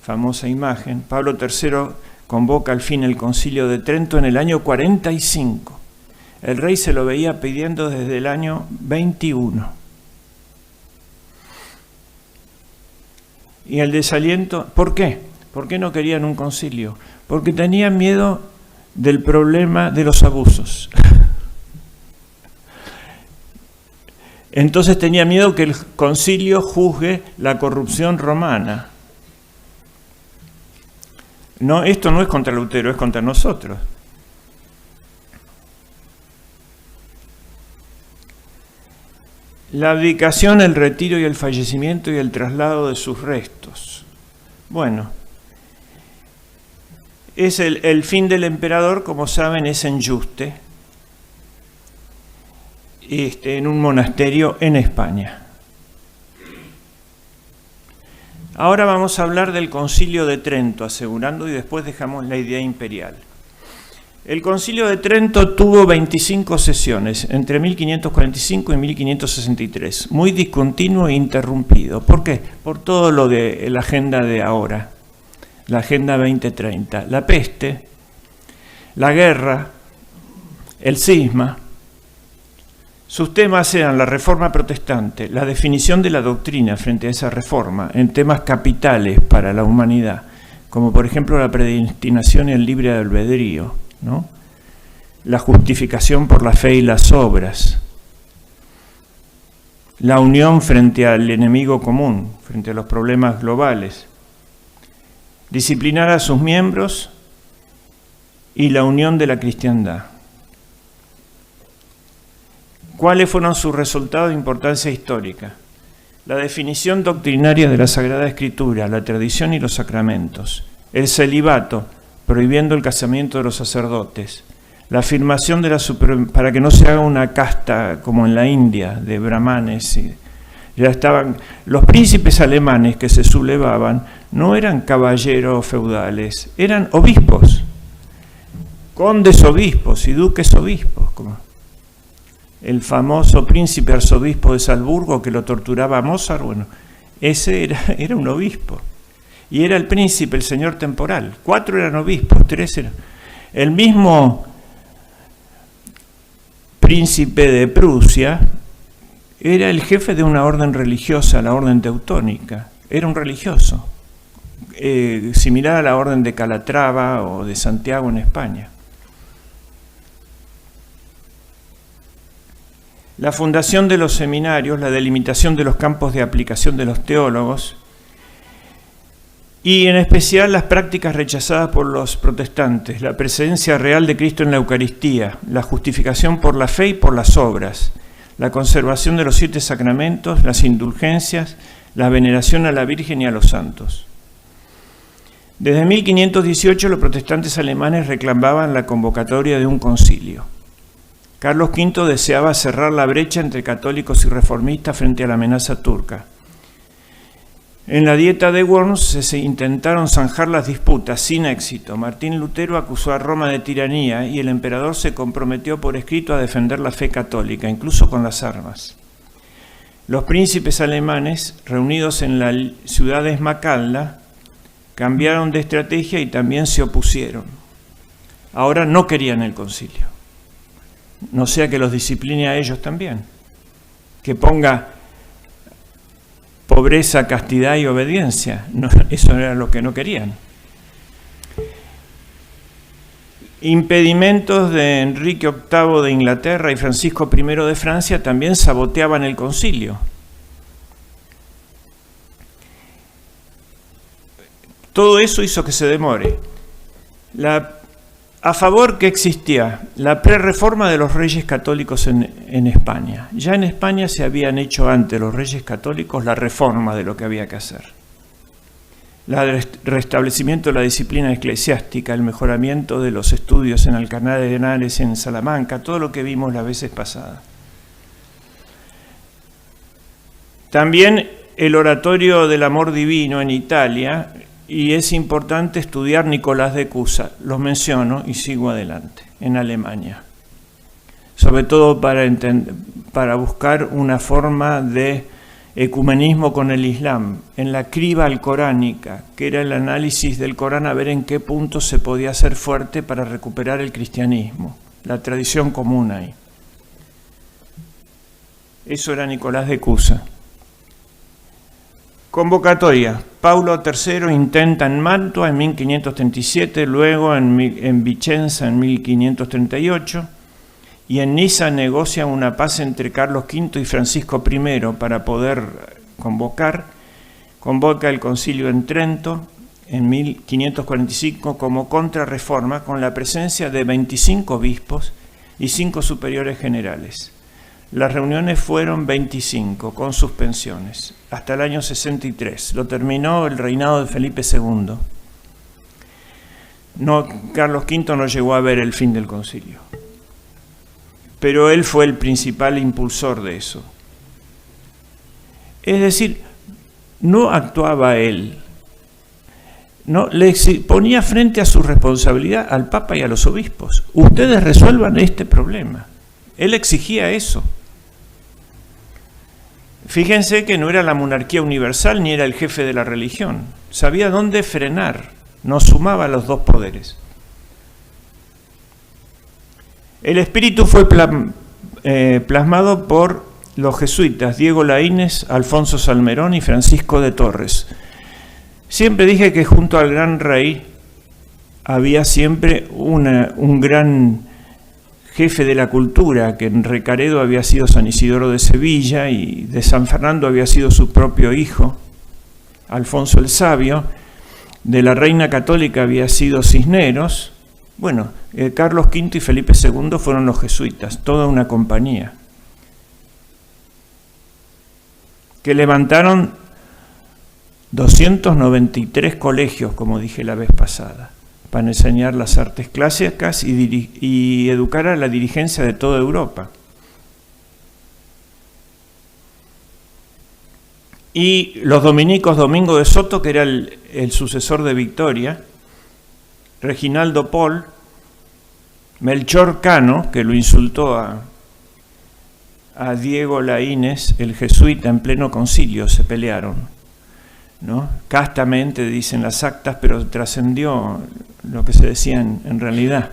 famosa imagen. Pablo III convoca al fin el Concilio de Trento en el año 45. El rey se lo veía pidiendo desde el año 21. Y el desaliento, ¿por qué? ¿Por qué no querían un concilio? Porque tenían miedo del problema de los abusos. Entonces tenía miedo que el concilio juzgue la corrupción romana. No, esto no es contra Lutero, es contra nosotros. La abdicación, el retiro y el fallecimiento y el traslado de sus restos. Bueno, es el fin del emperador, como saben, es en Yuste, en un monasterio en España. Ahora vamos a hablar del Concilio de Trento, asegurando, y después dejamos la idea imperial. El Concilio de Trento tuvo 25 sesiones, entre 1545 y 1563, muy discontinuo e interrumpido. ¿Por qué? Por todo lo de la agenda de ahora, la Agenda 2030, la peste, la guerra, el cisma. Sus temas eran la reforma protestante, la definición de la doctrina frente a esa reforma en temas capitales para la humanidad, como por ejemplo la predestinación y el libre albedrío, ¿no? La justificación por la fe y las obras, la unión frente al enemigo común, frente a los problemas globales, disciplinar a sus miembros y la unión de la cristiandad. ¿Cuáles fueron sus resultados de importancia histórica? La definición doctrinaria de la Sagrada Escritura, la tradición y los sacramentos, el celibato, prohibiendo el casamiento de los sacerdotes, la afirmación de para que no se haga una casta como en la India, de brahmanes. Ya estaban los príncipes alemanes que se sublevaban, no eran caballeros feudales, eran obispos, condes obispos y duques obispos. el famoso príncipe arzobispo de Salzburgo que lo torturaba a Mozart, bueno, ese era un obispo. Y era el príncipe, el señor temporal. 4 eran obispos, 3 eran. El mismo príncipe de Prusia era el jefe de una orden religiosa, la orden teutónica. Era un religioso, similar a la orden de Calatrava o de Santiago en España. La fundación de los seminarios, la delimitación de los campos de aplicación de los teólogos y en especial las prácticas rechazadas por los protestantes, la presencia real de Cristo en la Eucaristía, la justificación por la fe y por las obras, la conservación de los 7 sacramentos, las indulgencias, la veneración a la Virgen y a los santos. Desde 1518 los protestantes alemanes reclamaban la convocatoria de un concilio. Carlos V deseaba cerrar la brecha entre católicos y reformistas frente a la amenaza turca. En la Dieta de Worms se intentaron zanjar las disputas sin éxito. Martín Lutero acusó a Roma de tiranía y el emperador se comprometió por escrito a defender la fe católica, incluso con las armas. Los príncipes alemanes, reunidos en la ciudad de Esmacalda, cambiaron de estrategia y también se opusieron. Ahora no querían el concilio. No sea que los discipline a ellos también, que ponga pobreza, castidad y obediencia. No, eso era lo que no querían. Impedimentos de Enrique VIII de Inglaterra y Francisco I de Francia también saboteaban el concilio. Todo eso hizo que se demore. A favor que existía la prerreforma de los reyes católicos en España. Ya en España se habían hecho antes los reyes católicos la reforma de lo que había que hacer. El restablecimiento de la disciplina eclesiástica, el mejoramiento de los estudios en Alcalá de Henares, en Salamanca, todo lo que vimos las veces pasadas. También el oratorio del amor divino en Italia. Y es importante estudiar Nicolás de Cusa, los menciono y sigo adelante, en Alemania. Sobre todo para buscar una forma de ecumenismo con el Islam, en la criba alcoránica, que era el análisis del Corán a ver en qué punto se podía hacer fuerte para recuperar el cristianismo, la tradición común ahí. Eso era Nicolás de Cusa. Convocatoria. Paulo III intenta en Mantua en 1537, luego en Vicenza en 1538 y en Niza negocia una paz entre Carlos V y Francisco I para poder convocar. Convoca el concilio en Trento en 1545 como contrarreforma con la presencia de 25 obispos y 5 superiores generales. Las reuniones fueron 25, con suspensiones, hasta el año 63. Lo terminó el reinado de Felipe II. Carlos V no llegó a ver el fin del concilio. Pero él fue el principal impulsor de eso. Es decir, no actuaba él. No, le ponía frente a su responsabilidad al Papa y a los obispos. Ustedes resuelvan este problema. Él exigía eso. Fíjense que no era la monarquía universal ni era el jefe de la religión. Sabía dónde frenar, no sumaba los 2 poderes. El espíritu fue plasmado por los jesuitas Diego Laínez, Alfonso Salmerón y Francisco de Torres. Siempre dije que junto al gran rey había siempre un gran jefe de la cultura, que en Recaredo había sido San Isidoro de Sevilla y de San Fernando había sido su propio hijo, Alfonso el Sabio, de la reina católica había sido Cisneros. Bueno, Carlos V y Felipe II fueron los jesuitas, toda una compañía, que levantaron 293 colegios, como dije la vez pasada, para enseñar las artes clásicas y educar a la dirigencia de toda Europa. Y los dominicos, Domingo de Soto, que era el sucesor de Victoria, Reginaldo Pol, Melchor Cano, que lo insultó a Diego Laínez, el jesuita, en pleno concilio, se pelearon, ¿no? Castamente dicen las actas, pero trascendió lo que se decía en realidad.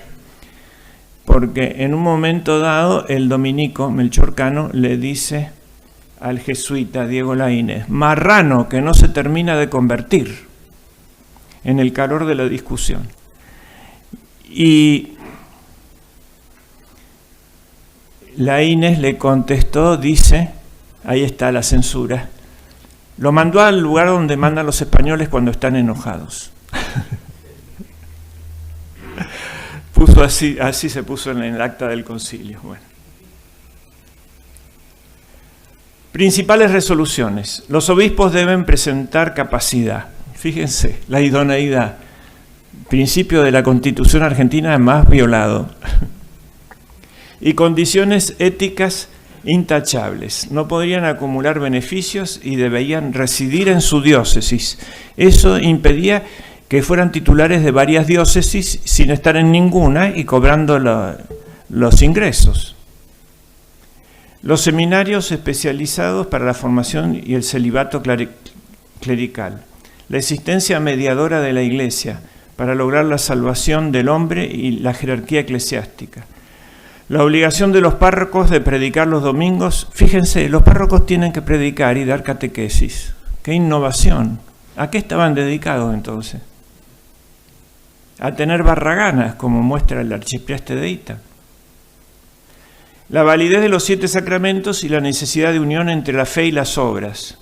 Porque en un momento dado el dominico Melchor Cano le dice al jesuita Diego Laínez: marrano que no se termina de convertir, en el calor de la discusión. Y Laínez le contestó, dice, ahí está la censura, lo mandó al lugar donde mandan los españoles cuando están enojados. Puso así se puso en el acta del concilio. Bueno. Principales resoluciones. Los obispos deben presentar capacidad. Fíjense, la idoneidad, principio de la Constitución argentina más violado. Y condiciones éticas intachables. No podrían acumular beneficios y debían residir en su diócesis. Eso impedía que fueran titulares de varias diócesis sin estar en ninguna y cobrando los ingresos. Los seminarios especializados para la formación y el celibato clerical. La existencia mediadora de la Iglesia para lograr la salvación del hombre y la jerarquía eclesiástica. La obligación de los párrocos de predicar los domingos. Fíjense, los párrocos tienen que predicar y dar catequesis. ¡Qué innovación! ¿A qué estaban dedicados entonces? A tener barraganas, como muestra el archiprieste de Ita. La validez de los 7 sacramentos y la necesidad de unión entre la fe y las obras.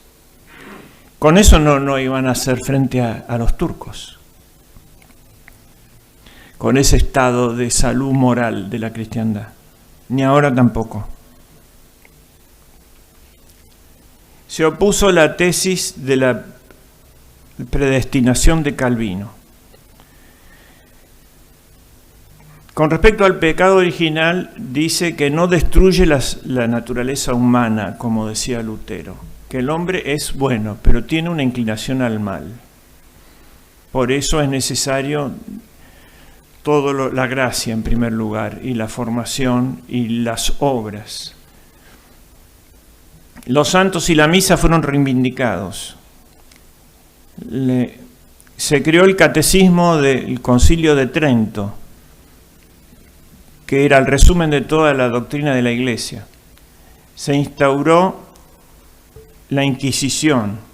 Con eso no iban a hacer frente a los turcos. Con ese estado de salud moral de la cristiandad. Ni ahora tampoco. Se opuso la tesis de la predestinación de Calvino. Con respecto al pecado original, dice que no destruye la naturaleza humana, como decía Lutero, que el hombre es bueno, pero tiene una inclinación al mal. Por eso es necesario la gracia en primer lugar, y la formación y las obras. Los santos y la misa fueron reivindicados. Se creó el catecismo del Concilio de Trento, que era el resumen de toda la doctrina de la Iglesia. Se instauró la Inquisición.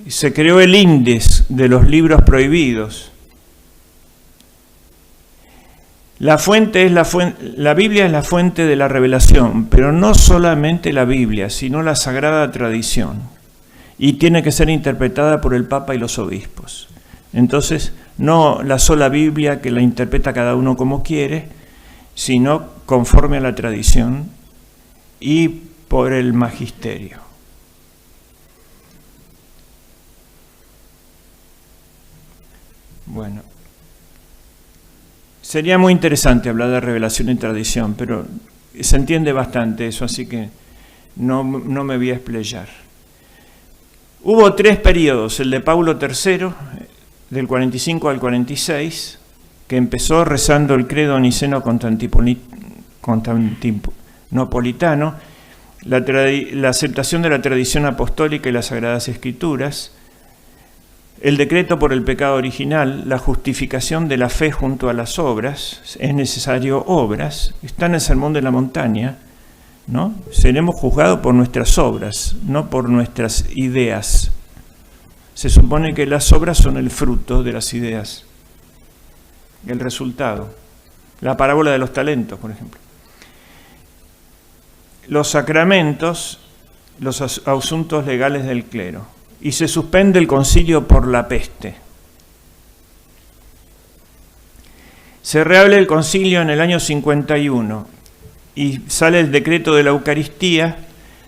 Se creó el índice de los libros prohibidos. La Biblia es la fuente de la revelación, pero no solamente la Biblia, sino la Sagrada Tradición. Y tiene que ser interpretada por el Papa y los obispos. Entonces, no la sola Biblia que la interpreta cada uno como quiere, sino conforme a la tradición y por el magisterio. Bueno, sería muy interesante hablar de revelación y tradición, pero se entiende bastante eso, así que no me voy a explayar. Hubo 3 periodos, el de Paulo III, del 45 al 46, que empezó rezando el credo niceno constantinopolitano, la aceptación de la tradición apostólica y las Sagradas Escrituras, el decreto por el pecado original, la justificación de la fe junto a las obras, es necesario obras, está en el Sermón de la Montaña, ¿no? Seremos juzgados por nuestras obras, no por nuestras ideas. Se supone que las obras son el fruto de las ideas, el resultado. La parábola de los talentos, por ejemplo. Los sacramentos, los asuntos legales del clero. Y se suspende el concilio por la peste. Se reabre el concilio en el año 51 y sale el decreto de la Eucaristía,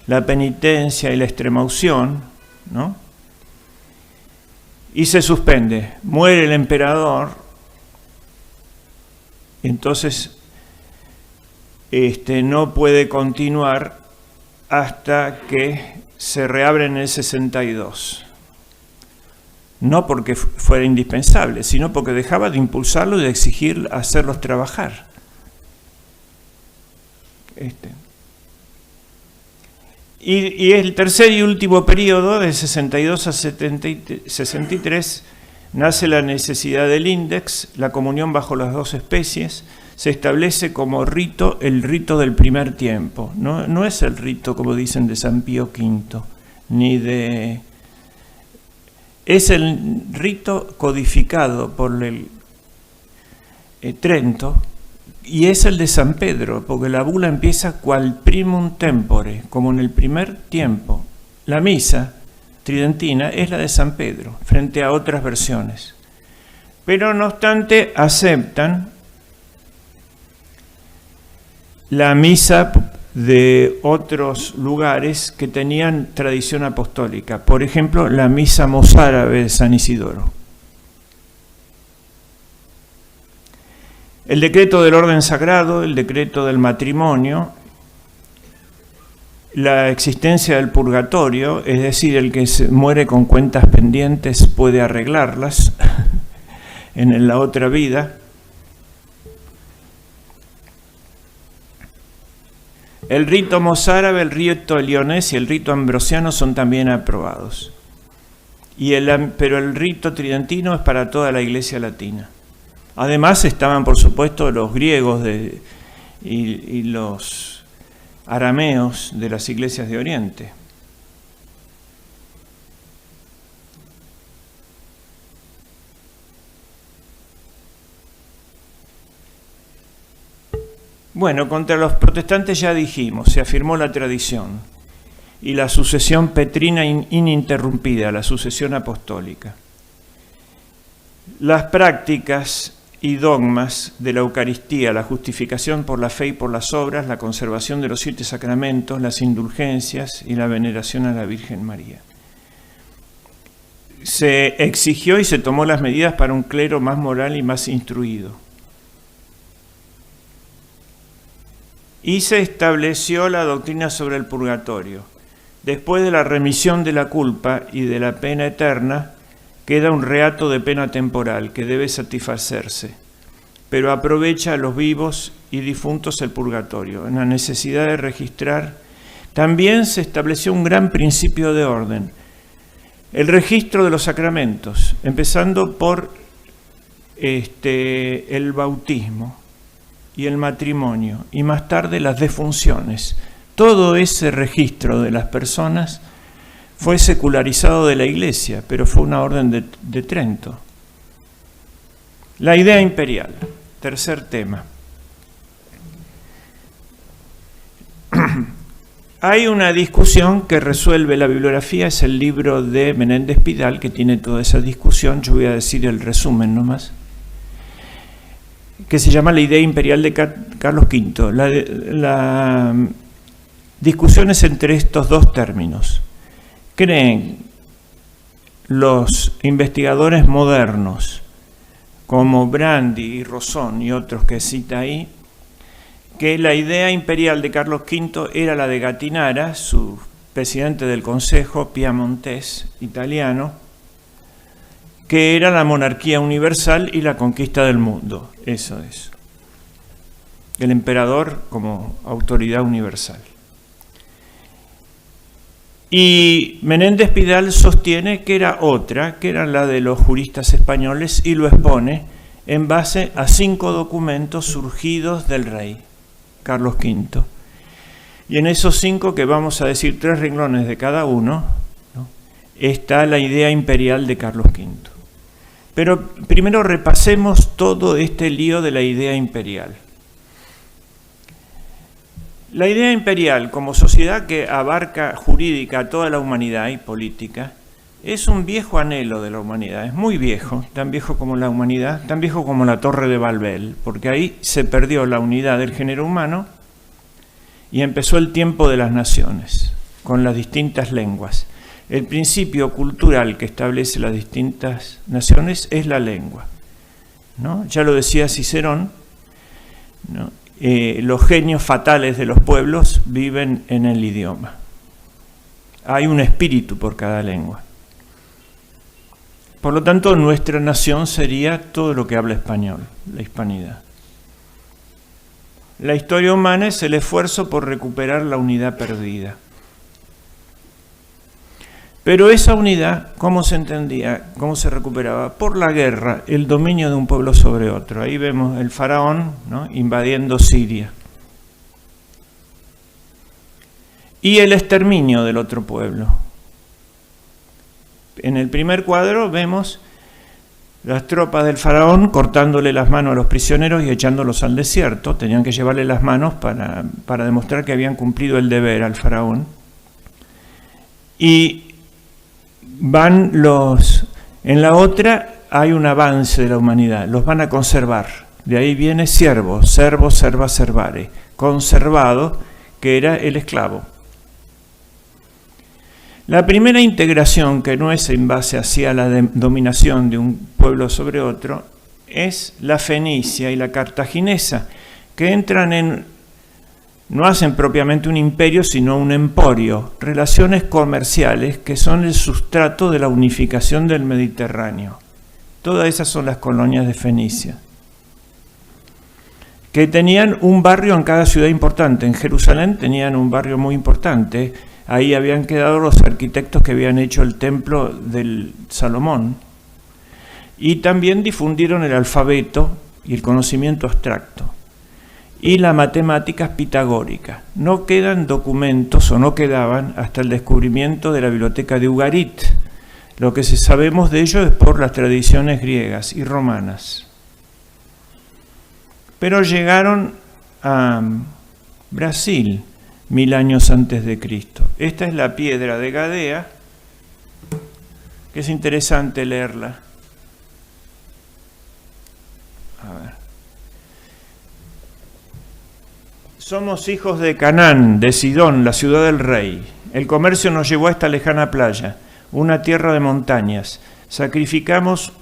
la penitencia y la extremaunción, ¿no? Y se suspende. Muere el emperador, entonces no puede continuar hasta que se reabre en el 62. No porque fuera indispensable, sino porque dejaba de impulsarlo y de exigir hacerlos trabajar. Y el tercer y último periodo, de 62 a 63, nace la necesidad del índex, la comunión bajo las dos especies, se establece como rito el rito del primer tiempo. No es el rito, como dicen, de San Pío V, ni de... Es el rito codificado por el Trento, y es el de San Pedro, porque la bula empieza qual primum tempore, como en el primer tiempo. La misa tridentina es la de San Pedro, frente a otras versiones. Pero no obstante, aceptan la misa de otros lugares que tenían tradición apostólica. Por ejemplo, la misa mozárabe de San Isidoro. El decreto del orden sagrado, el decreto del matrimonio, la existencia del purgatorio, es decir, el que se muere con cuentas pendientes puede arreglarlas en la otra vida. El rito mozárabe, el rito leonés y el rito ambrosiano son también aprobados. Pero el rito tridentino es para toda la Iglesia latina. Además estaban, por supuesto, los griegos y los arameos de las iglesias de Oriente. Bueno, contra los protestantes ya dijimos, se afirmó la tradición y la sucesión petrina ininterrumpida, la sucesión apostólica. Las prácticas y dogmas de la Eucaristía, la justificación por la fe y por las obras, la conservación de los 7 sacramentos, las indulgencias y la veneración a la Virgen María. Se exigió y se tomó las medidas para un clero más moral y más instruido. Y se estableció la doctrina sobre el purgatorio. Después de la remisión de la culpa y de la pena eterna, queda un reato de pena temporal que debe satisfacerse, pero aprovecha a los vivos y difuntos el purgatorio. En la necesidad de registrar, también se estableció un gran principio de orden, el registro de los sacramentos, empezando por el bautismo y el matrimonio, y más tarde las defunciones. Todo ese registro de las personas fue secularizado de la Iglesia, pero fue una orden de Trento. La idea imperial, tercer tema. Hay una discusión que resuelve la bibliografía, es el libro de Menéndez Pidal, que tiene toda esa discusión. Yo voy a decir el resumen nomás, que se llama La idea imperial de Carlos V. La discusión es entre estos dos términos. Creen los investigadores modernos, como Brandi y Rosón y otros que cita ahí, que la idea imperial de Carlos V era la de Gattinara, su presidente del Consejo piamontés italiano, que era la monarquía universal y la conquista del mundo. Eso es. El emperador como autoridad universal. Y Menéndez Pidal sostiene que era otra, que era la de los juristas españoles, y lo expone en base a 5 documentos surgidos del rey, Carlos V. Y en esos 5, que vamos a decir 3 renglones de cada uno, ¿no?, está la idea imperial de Carlos V. Pero primero repasemos todo este lío de la idea imperial. La idea imperial, como sociedad que abarca jurídica a toda la humanidad y política, es un viejo anhelo de la humanidad, es muy viejo, tan viejo como la humanidad, tan viejo como la Torre de Babel, porque ahí se perdió la unidad del género humano y empezó el tiempo de las naciones, con las distintas lenguas. El principio cultural que establece las distintas naciones es la lengua, ¿no? Ya lo decía Cicerón, ¿no? Los genios fatales de los pueblos viven en el idioma. Hay un espíritu por cada lengua. Por lo tanto, nuestra nación sería todo lo que habla español, la hispanidad. La historia humana es el esfuerzo por recuperar la unidad perdida. Pero esa unidad, ¿cómo se entendía? ¿Cómo se recuperaba? Por la guerra, el dominio de un pueblo sobre otro. Ahí vemos el faraón, ¿no?, invadiendo Siria. Y el exterminio del otro pueblo. En el primer cuadro vemos las tropas del faraón cortándole las manos a los prisioneros y echándolos al desierto. Tenían que llevarle las manos para demostrar que habían cumplido el deber al faraón. Y en la otra hay un avance de la humanidad, los van a conservar. De ahí viene servo, serva, servare, conservado, que era el esclavo. La primera integración, que no es en base hacia la dominación de un pueblo sobre otro, es la fenicia y la cartaginesa, que entran no hacen propiamente un imperio, sino un emporio, relaciones comerciales que son el sustrato de la unificación del Mediterráneo. Todas esas son las colonias de Fenicia, que tenían un barrio en cada ciudad importante. En Jerusalén tenían un barrio muy importante. Ahí habían quedado los arquitectos que habían hecho el templo del Salomón. Y también difundieron el alfabeto y el conocimiento abstracto. Y la matemática pitagórica. No quedan documentos, o no quedaban, hasta el descubrimiento de la biblioteca de Ugarit. Lo que sabemos de ello es por las tradiciones griegas y romanas. Pero llegaron a Brasil 1000 años antes de Cristo. Esta es la piedra de Gadea, que es interesante leerla. A ver. Somos hijos de Canaán, de Sidón, la ciudad del rey. El comercio nos llevó a esta lejana playa, una tierra de montañas. Sacrificamos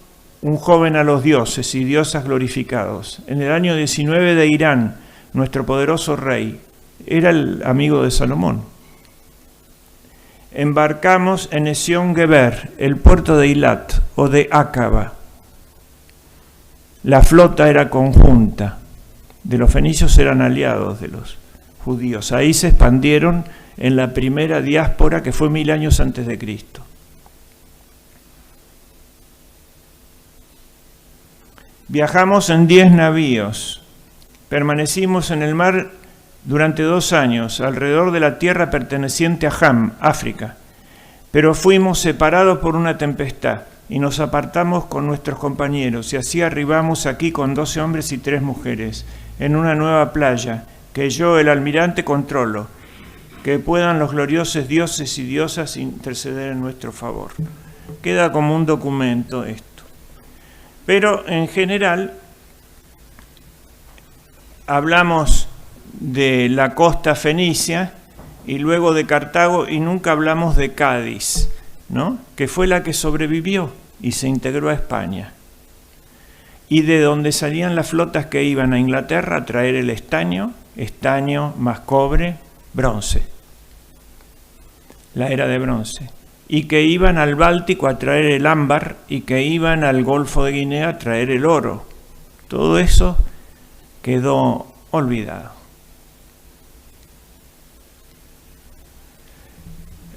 un joven a los dioses y diosas glorificados. En el año 19 de Irán, nuestro poderoso rey, era el amigo de Salomón. Embarcamos en Esión Geber, el puerto de Eilat o de Acaba. La flota era conjunta. De los fenicios eran aliados de los judíos. Ahí se expandieron en la primera diáspora, que fue 1000 años antes de Cristo. Viajamos en 10 navíos. Permanecimos en el mar durante 2 años, alrededor de la tierra perteneciente a Ham, África. Pero fuimos separados por una tempestad y nos apartamos con nuestros compañeros, y así arribamos aquí con 12 hombres y 3 mujeres, en una nueva playa, que yo, el almirante, controlo, que puedan los gloriosos dioses y diosas interceder en nuestro favor. Queda como un documento esto. Pero en general hablamos de la costa fenicia y luego de Cartago, y nunca hablamos de Cádiz, ¿no?, que fue la que sobrevivió y se integró a España, y de donde salían las flotas que iban a Inglaterra a traer el estaño más cobre, bronce, la era de bronce, y que iban al Báltico a traer el ámbar, y que iban al Golfo de Guinea a traer el oro. Todo eso quedó olvidado.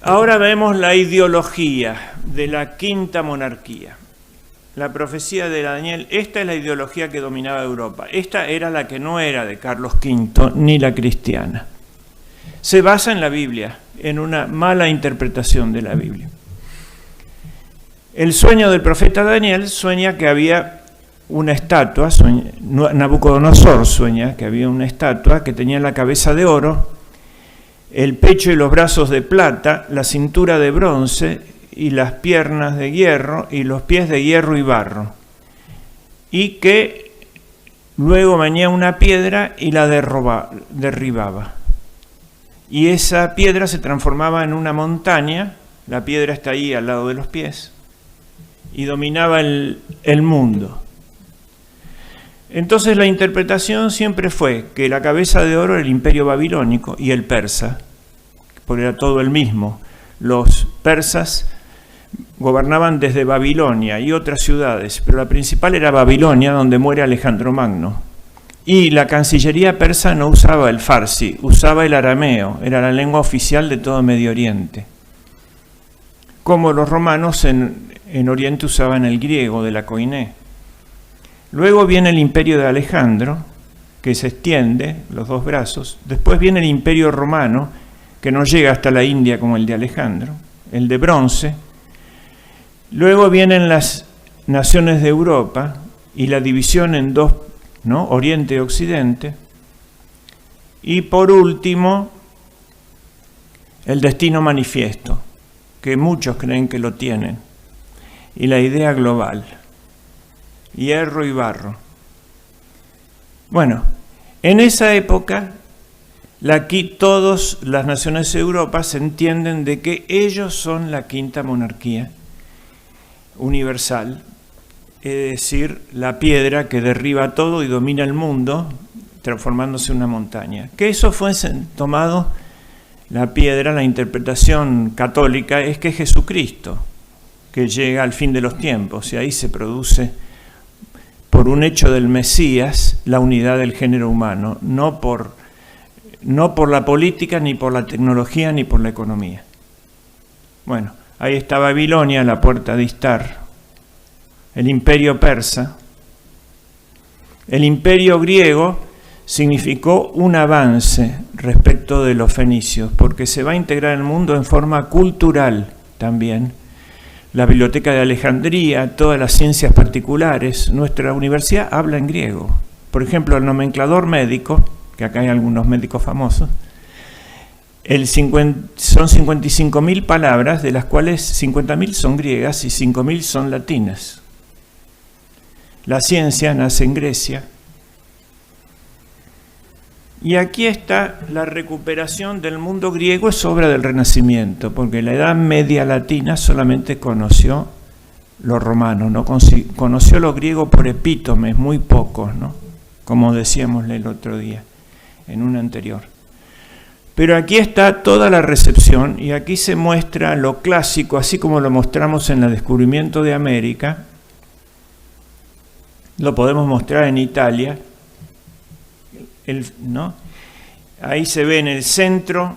Ahora vemos la ideología de la quinta monarquía. La profecía de Daniel, esta es la ideología que dominaba Europa. Esta era la que no era de Carlos V, ni la cristiana. Se basa en la Biblia, en una mala interpretación de la Biblia. El sueño del profeta Daniel sueña que había una estatua, Nabucodonosor sueña que había una estatua que tenía la cabeza de oro, el pecho y los brazos de plata, la cintura de bronce y las piernas de hierro y los pies de hierro y barro, y que luego venía una piedra y la derribaba, y esa piedra se transformaba en una montaña. La piedra está ahí al lado de los pies y dominaba el mundo. Entonces la interpretación siempre fue que la cabeza de oro era el imperio babilónico y el persa, porque era todo el mismo. Los persas gobernaban desde Babilonia y otras ciudades, pero la principal era Babilonia, donde muere Alejandro Magno. Y la Cancillería persa no usaba el farsi, usaba el arameo, era la lengua oficial de todo Medio Oriente. Como los romanos en Oriente usaban el griego de la Koiné. Luego viene el imperio de Alejandro, que se extiende, los dos brazos. Después viene el imperio romano, que no llega hasta la India como el de Alejandro, el de bronce. Luego vienen las naciones de Europa y la división en dos, ¿no? Oriente y Occidente. Y por último, el destino manifiesto, que muchos creen que lo tienen, y la idea global, hierro y barro. Bueno, en esa época, aquí todas las naciones de Europa se entienden de que ellos son la quinta monarquía universal, es decir, la piedra que derriba todo y domina el mundo, transformándose en una montaña. Que eso fuese tomado, la piedra, la interpretación católica, es que es Jesucristo, que llega al fin de los tiempos, y ahí se produce, por un hecho del Mesías, la unidad del género humano, no por la política, ni por la tecnología, ni por la economía. Bueno, ahí está Babilonia, la puerta de Istar, el imperio persa. El imperio griego significó un avance respecto de los fenicios, porque se va a integrar el mundo en forma cultural también. La Biblioteca de Alejandría, todas las ciencias particulares, nuestra universidad habla en griego. Por ejemplo, el nomenclador médico, que acá hay algunos médicos famosos, son 55.000 palabras, de las cuales 50.000 son griegas y 5.000 son latinas. La ciencia nace en Grecia. Y aquí está la recuperación del mundo griego, es obra del Renacimiento, porque la Edad Media latina solamente conoció lo romano, no conoció lo griego por epítomes, muy pocos, ¿no? Como decíamos el otro día, en un anterior. Pero aquí está toda la recepción, y aquí se muestra lo clásico, así como lo mostramos en el descubrimiento de América, lo podemos mostrar en Italia, ¿no? Ahí se ve en el centro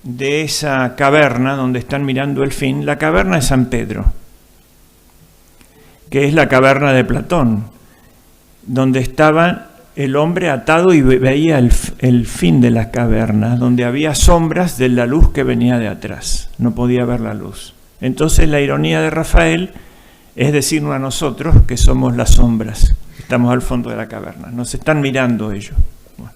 de esa caverna donde están mirando el fin, la caverna de San Pedro, que es la caverna de Platón, donde estaba el hombre atado y veía el fin de la caverna, donde había sombras de la luz que venía de atrás, no podía ver la luz. Entonces la ironía de Rafael es decirnos a nosotros que somos las sombras, estamos al fondo de la caverna, nos están mirando ellos. Bueno.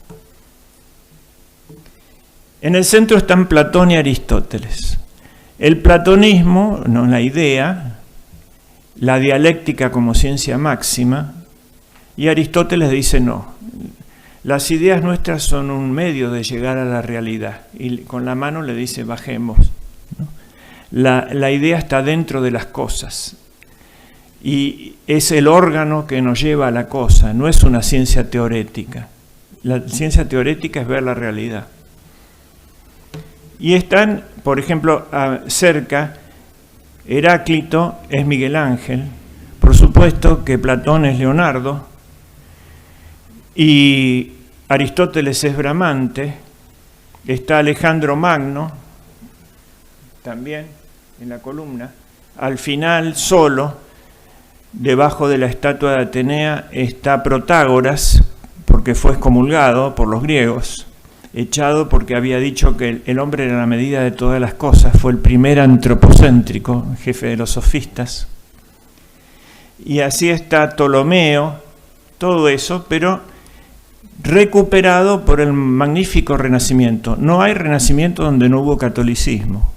En el centro están Platón y Aristóteles. El platonismo, no, la idea, la dialéctica como ciencia máxima, y Aristóteles dice no, las ideas nuestras son un medio de llegar a la realidad, y con la mano le dice bajemos, ¿no? La idea está dentro de las cosas, y es el órgano que nos lleva a la cosa, no es una ciencia teorética. La ciencia teorética es ver la realidad. Y están, por ejemplo, cerca, Heráclito es Miguel Ángel, por supuesto que Platón es Leonardo, y Aristóteles es Bramante, está Alejandro Magno, también en la columna, al final solo, debajo de la estatua de Atenea, está Protágoras, porque fue excomulgado por los griegos, echado porque había dicho que el hombre era la medida de todas las cosas, fue el primer antropocéntrico, jefe de los sofistas. Y así está Ptolomeo, todo eso, pero recuperado por el magnífico Renacimiento. No hay Renacimiento donde no hubo catolicismo.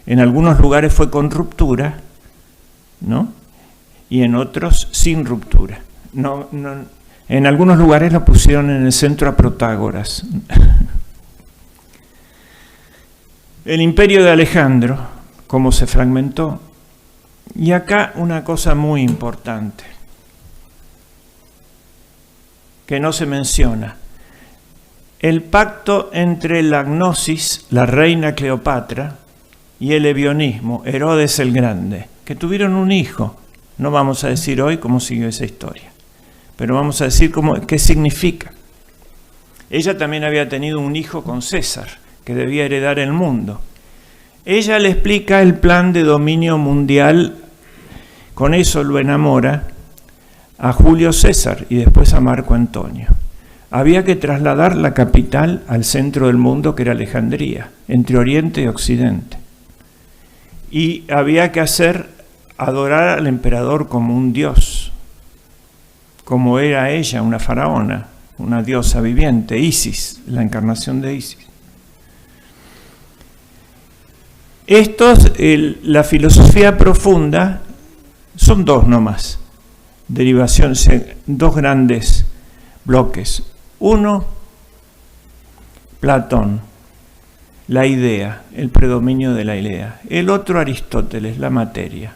En algunos lugares fue con ruptura, ¿no? Y en otros sin ruptura. En algunos lugares lo pusieron en el centro a Protágoras. El imperio de Alejandro, cómo se fragmentó. Y acá una cosa muy importante, que no se menciona. El pacto entre la gnosis, la reina Cleopatra, y el ebionismo, Herodes el Grande, que tuvieron un hijo. No vamos a decir hoy cómo siguió esa historia. pero vamos a decir qué significa. Ella también había tenido un hijo con César, que debía heredar el mundo. Ella le explica el plan de dominio mundial, con eso lo enamora a Julio César y después a Marco Antonio. Había que trasladar la capital al centro del mundo, que era Alejandría, entre Oriente y Occidente. Y había que adorar al emperador como un dios, como era ella, una faraona, una diosa viviente, Isis, la encarnación de Isis. La filosofía profunda, son dos nomás, derivaciones, dos grandes bloques. Uno, Platón, la idea, el predominio de la idea. El otro, Aristóteles, la materia.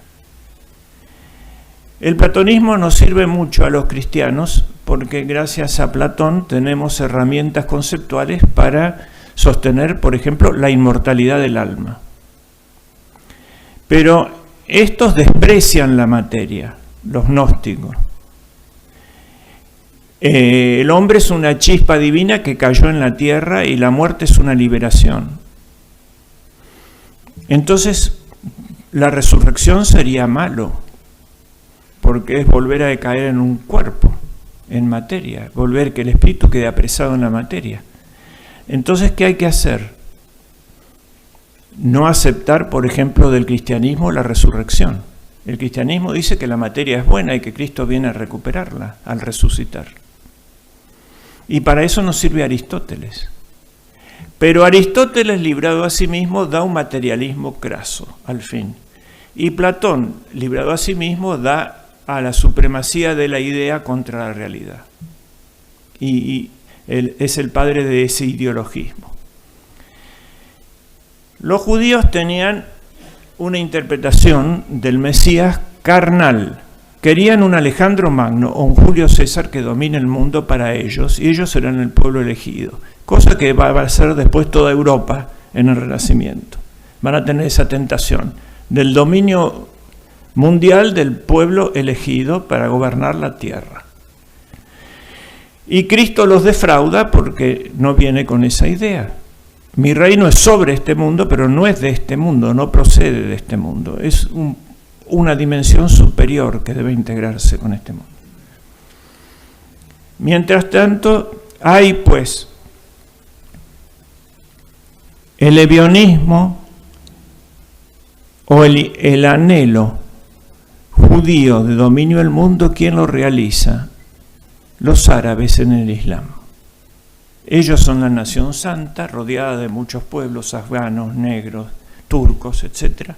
El platonismo nos sirve mucho a los cristianos porque gracias a Platón tenemos herramientas conceptuales para sostener, por ejemplo, la inmortalidad del alma. Pero estos desprecian la materia, los gnósticos. El hombre es una chispa divina que cayó en la tierra y la muerte es una liberación. Entonces, la resurrección sería malo, porque es volver a decaer en un cuerpo, en materia, volver que el espíritu quede apresado en la materia. Entonces, ¿qué hay que hacer? No aceptar, por ejemplo, del cristianismo la resurrección. El cristianismo dice que la materia es buena y que Cristo viene a recuperarla al resucitar. Y para eso nos sirve Aristóteles. Pero Aristóteles, librado a sí mismo, da un materialismo craso, al fin. Y Platón, librado a sí mismo, da a la supremacía de la idea contra la realidad. Y él es el padre de ese ideologismo. Los judíos tenían una interpretación del Mesías carnal. Querían un Alejandro Magno o un Julio César que domine el mundo para ellos, y ellos serán el pueblo elegido, cosa que va a ser después toda Europa en el Renacimiento. Van a tener esa tentación del dominio mundial del pueblo elegido para gobernar la tierra. Y Cristo los defrauda porque no viene con esa idea. Mi reino es sobre este mundo, pero no es de este mundo, no procede de este mundo. Es una dimensión superior que debe integrarse con este mundo. Mientras tanto, hay pues el evionismo o el anhelo judío de dominio del mundo. ¿Quién lo realiza? Los árabes en el Islam. Ellos son la nación santa, rodeada de muchos pueblos afganos, negros, turcos, etc.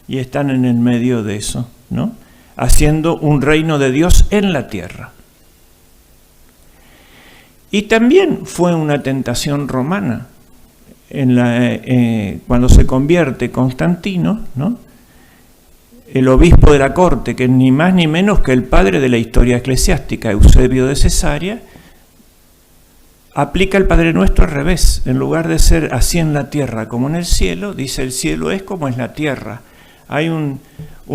Y están en el medio de eso, ¿no? Haciendo un reino de Dios en la tierra. Y también fue una tentación romana. Cuando se convierte Constantino, ¿no? El obispo de la corte, que es ni más ni menos que el padre de la historia eclesiástica, Eusebio de Cesarea, aplica el Padre Nuestro al revés. En lugar de ser así en la tierra como en el cielo, dice el cielo es como es la tierra. Hay un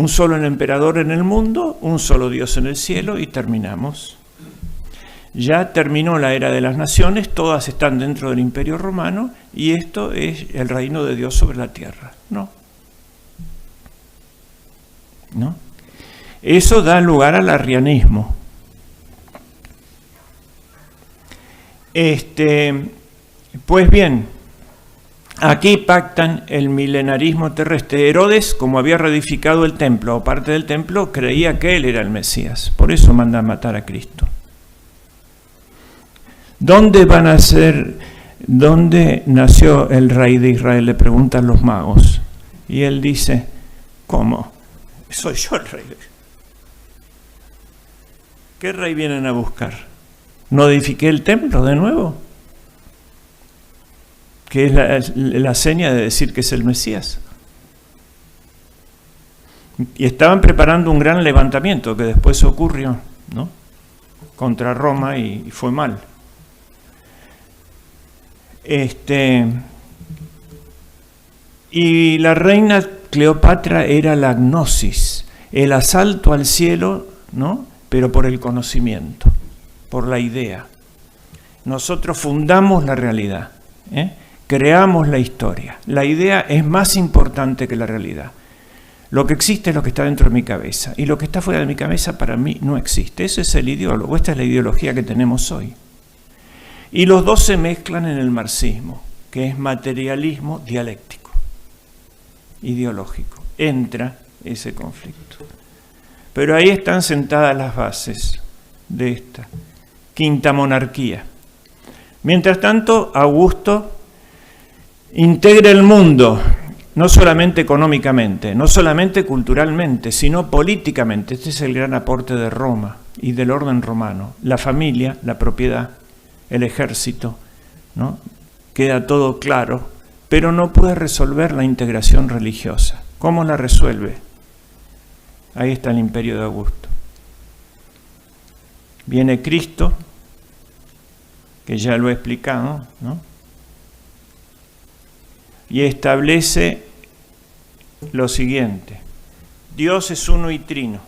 solo emperador en el mundo, un solo Dios en el cielo y terminamos. Ya terminó la era de las naciones, todas están dentro del Imperio Romano y esto es el reino de Dios sobre la tierra. No. Eso da lugar al arrianismo. Pues bien, aquí pactan el milenarismo terrestre. Herodes, como había reedificado el templo o parte del templo, creía que él era el Mesías. Por eso manda a matar a Cristo. ¿Dónde nació el rey de Israel? Le preguntan los magos. Y él dice, ¿cómo? Soy yo el rey. ¿Qué rey vienen a buscar? ¿No edifiqué el templo de nuevo? Que es la seña de decir que es el Mesías. Y estaban preparando un gran levantamiento que después ocurrió, ¿no? Contra Roma y fue mal. Y la reina Cleopatra era la gnosis, el asalto al cielo, ¿no? pero por el conocimiento, por la idea. Nosotros fundamos la realidad, creamos la historia. La idea es más importante que la realidad. Lo que existe es lo que está dentro de mi cabeza, y lo que está fuera de mi cabeza para mí no existe. Ese es el ideólogo, esta es la ideología que tenemos hoy. Y los dos se mezclan en el marxismo, que es materialismo dialéctico, ideológico. Entra ese conflicto. Pero ahí están sentadas las bases de esta quinta monarquía. Mientras tanto, Augusto integra el mundo, no solamente económicamente, no solamente culturalmente, sino políticamente. Este es el gran aporte de Roma y del orden romano. La familia, la propiedad, el ejército, ¿no? Queda todo claro, pero no puede resolver la integración religiosa. ¿Cómo la resuelve? Ahí está el imperio de Augusto. Viene Cristo, que ya lo he explicado, ¿no? Y establece lo siguiente: Dios es uno y trino.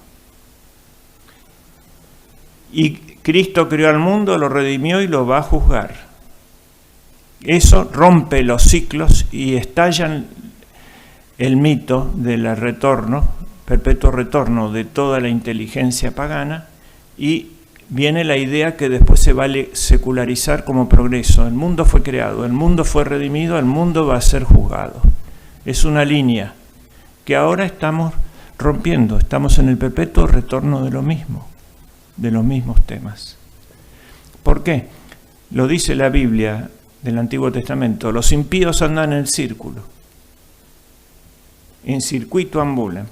Y Cristo creó al mundo, lo redimió y lo va a juzgar. Eso rompe los ciclos y estalla el mito del retorno, perpetuo retorno de toda la inteligencia pagana, y viene la idea que después se va a secularizar como progreso. El mundo fue creado, el mundo fue redimido, el mundo va a ser juzgado. Es una línea que ahora estamos rompiendo, estamos en el perpetuo retorno de lo mismo, de los mismos temas. ¿Por qué? Lo dice la Biblia del Antiguo Testamento: los impíos andan en el círculo, en circuito ambulan.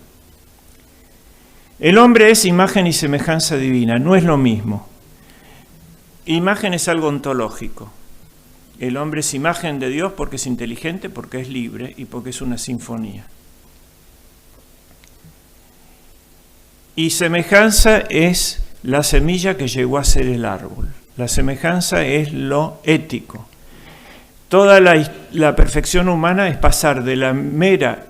El hombre es imagen y semejanza divina, no es lo mismo. Imagen es algo ontológico. El hombre es imagen de Dios porque es inteligente, porque es libre y porque es una sinfonía. Y semejanza es la semilla que llegó a ser el árbol. La semejanza es lo ético. Toda la perfección humana es pasar de la mera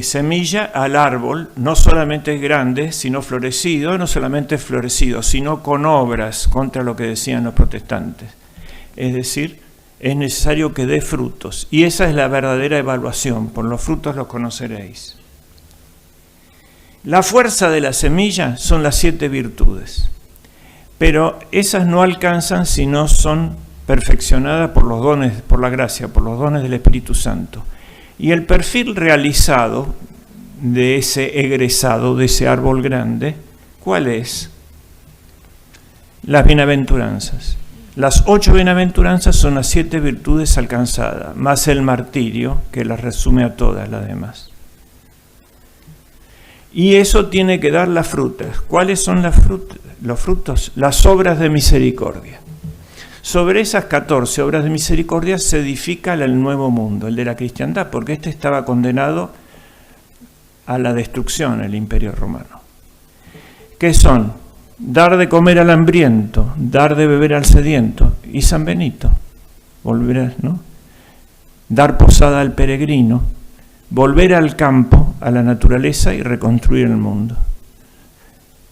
semilla al árbol, no solamente grande, sino florecido, no solamente florecido, sino con obras, contra lo que decían los protestantes. Es decir, es necesario que dé frutos, y esa es la verdadera evaluación: por los frutos los conoceréis. La fuerza de la semilla son las 7 virtudes, pero esas no alcanzan si no son perfeccionadas por los dones, por la gracia, por los dones del Espíritu Santo. Y el perfil realizado de ese egresado, de ese árbol grande, ¿cuál es? Las bienaventuranzas. Las 8 bienaventuranzas son las 7 virtudes alcanzadas, más el martirio, que las resume a todas las demás. Y eso tiene que dar las frutas. ¿Cuáles son los frutos? Las obras de misericordia. Sobre esas 14 obras de misericordia se edifica el nuevo mundo, el de la cristiandad, porque este estaba condenado a la destrucción, el imperio romano. ¿Qué son? Dar de comer al hambriento, dar de beber al sediento, y San Benito, volver, ¿no? Dar posada al peregrino, volver al campo, a la naturaleza, y reconstruir el mundo.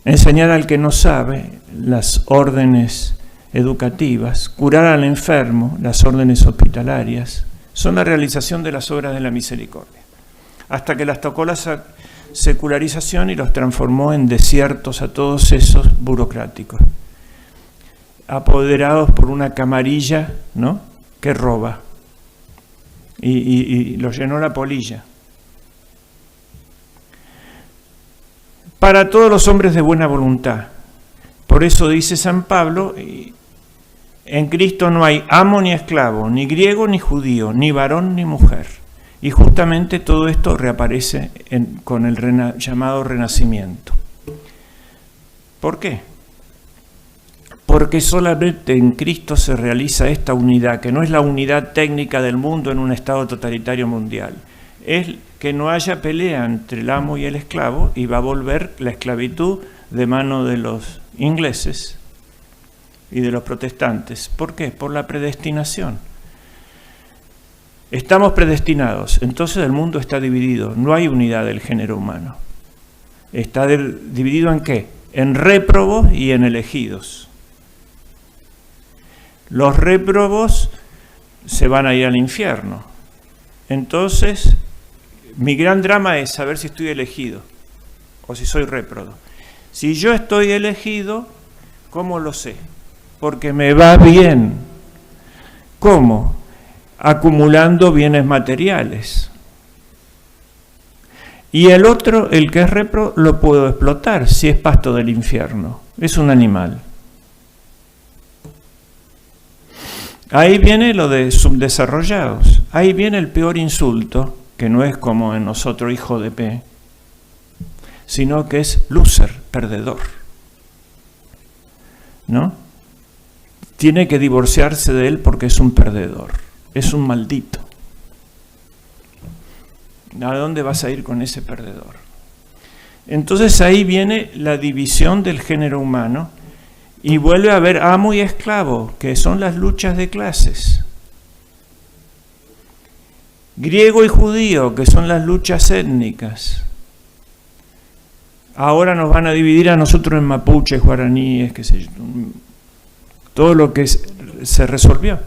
Enseñar al que no sabe las órdenes educativas, curar al enfermo, las órdenes hospitalarias, son la realización de las obras de la misericordia, hasta que las tocó la secularización y los transformó en desiertos a todos esos burocráticos, apoderados por una camarilla, ¿no?, que roba, y los llenó la polilla. Para todos los hombres de buena voluntad. Por eso dice San Pablo: en Cristo no hay amo ni esclavo, ni griego ni judío, ni varón ni mujer. Y justamente todo esto reaparece con el llamado Renacimiento. ¿Por qué? Porque solamente en Cristo se realiza esta unidad, que no es la unidad técnica del mundo en un estado totalitario mundial. Es que no haya pelea entre el amo y el esclavo, y va a volver la esclavitud de mano de los ingleses y de los protestantes. ¿Por qué? Por la predestinación. Estamos predestinados, entonces el mundo está dividido, no hay unidad del género humano. ¿Está dividido en qué? en réprobos y en elegidos. Los réprobos se van a ir al infierno. Entonces, mi gran drama es saber si estoy elegido o si soy réprobo. Si yo estoy elegido, ¿cómo lo sé? Porque me va bien. ¿Cómo? Acumulando bienes materiales. Y el otro, el que es réprobo, lo puedo explotar si es pasto del infierno. Es un animal. Ahí viene lo de subdesarrollados. Ahí viene el peor insulto, que no es como en nosotros, hijo de P, sino que es loser, perdedor. ¿No? Tiene que divorciarse de él porque es un perdedor, es un maldito. ¿A dónde vas a ir con ese perdedor? Entonces ahí viene la división del género humano y vuelve a haber amo y esclavo, que son las luchas de clases. Griego y judío, que son las luchas étnicas. Ahora nos van a dividir a nosotros en mapuches, guaraníes, qué sé yo, todo lo que se resolvió.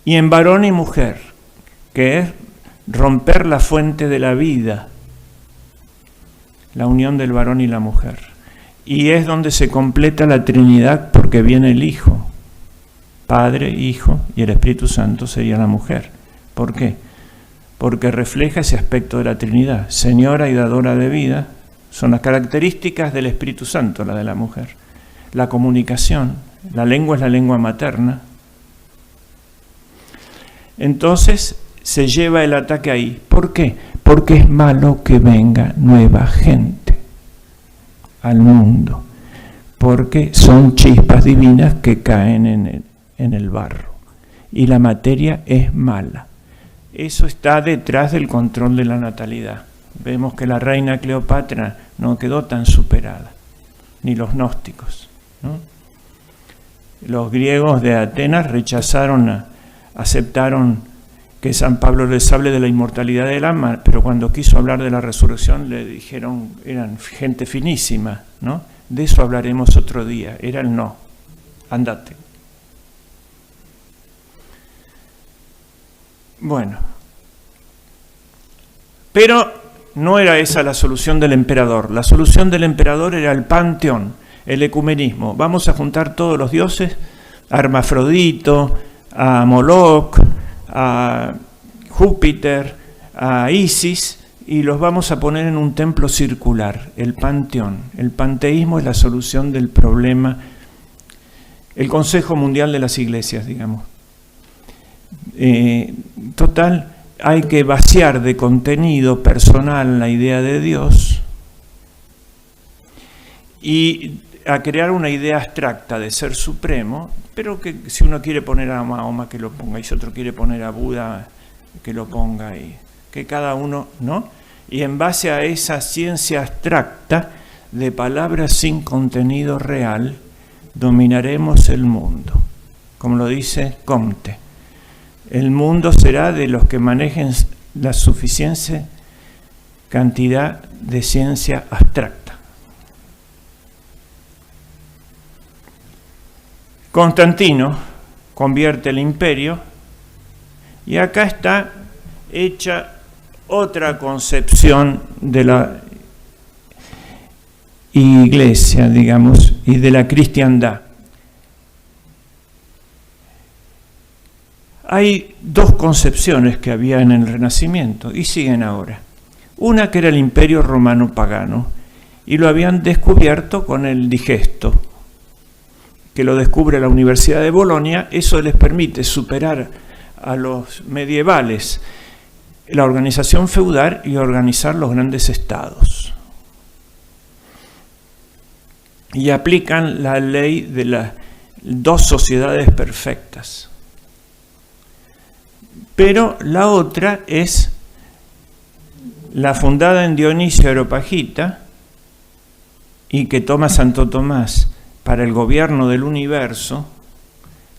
Y en varón y mujer, que es romper la fuente de la vida, la unión del varón y la mujer. Y es donde se completa la Trinidad porque viene el Hijo, Padre, Hijo y el Espíritu Santo sería la mujer. ¿Por qué? Porque refleja ese aspecto de la Trinidad. Señora y dadora de vida son las características del Espíritu Santo, la de la mujer. La comunicación, la lengua es la lengua materna. Entonces se lleva el ataque ahí. ¿Por qué? Porque es malo que venga nueva gente al mundo, porque son chispas divinas que caen en el barro y la materia es mala. Eso está detrás del control de la natalidad. Vemos que la reina Cleopatra no quedó tan superada, ni los gnósticos, ¿no? Los griegos de Atenas aceptaron que San Pablo les hable de la inmortalidad del alma, pero cuando quiso hablar de la resurrección le dijeron, eran gente finísima, ¿no? De eso hablaremos otro día. Era el no, andate. Bueno, pero no era esa la solución del emperador. La solución del emperador era el panteón, el ecumenismo. Vamos a juntar todos los dioses, a Hermafrodito, a Moloch, a Júpiter, a Isis, y los vamos a poner en un templo circular, el panteón. El panteísmo es la solución del problema, el Consejo Mundial de las Iglesias, digamos. Total, hay que vaciar de contenido personal la idea de Dios y a crear una idea abstracta de ser supremo, pero que si uno quiere poner a Mahoma, que lo ponga, y si otro quiere poner a Buda, que lo ponga, y que cada uno, ¿no? Y en base a esa ciencia abstracta de palabras sin contenido real, dominaremos el mundo. Como lo dice Comte, el mundo será de los que manejen la suficiente cantidad de ciencia abstracta. Constantino convierte el imperio y acá está hecha otra concepción de la iglesia, digamos, y de la cristiandad. Hay dos concepciones que había en el Renacimiento y siguen ahora. Una que era el imperio romano pagano y lo habían descubierto con el digesto, que lo descubre la Universidad de Bolonia. Eso les permite superar a los medievales la organización feudal y organizar los grandes estados. Y aplican la ley de las dos sociedades perfectas. Pero la otra es la fundada en Dionisio Areopagita y que toma Santo Tomás para el gobierno del universo,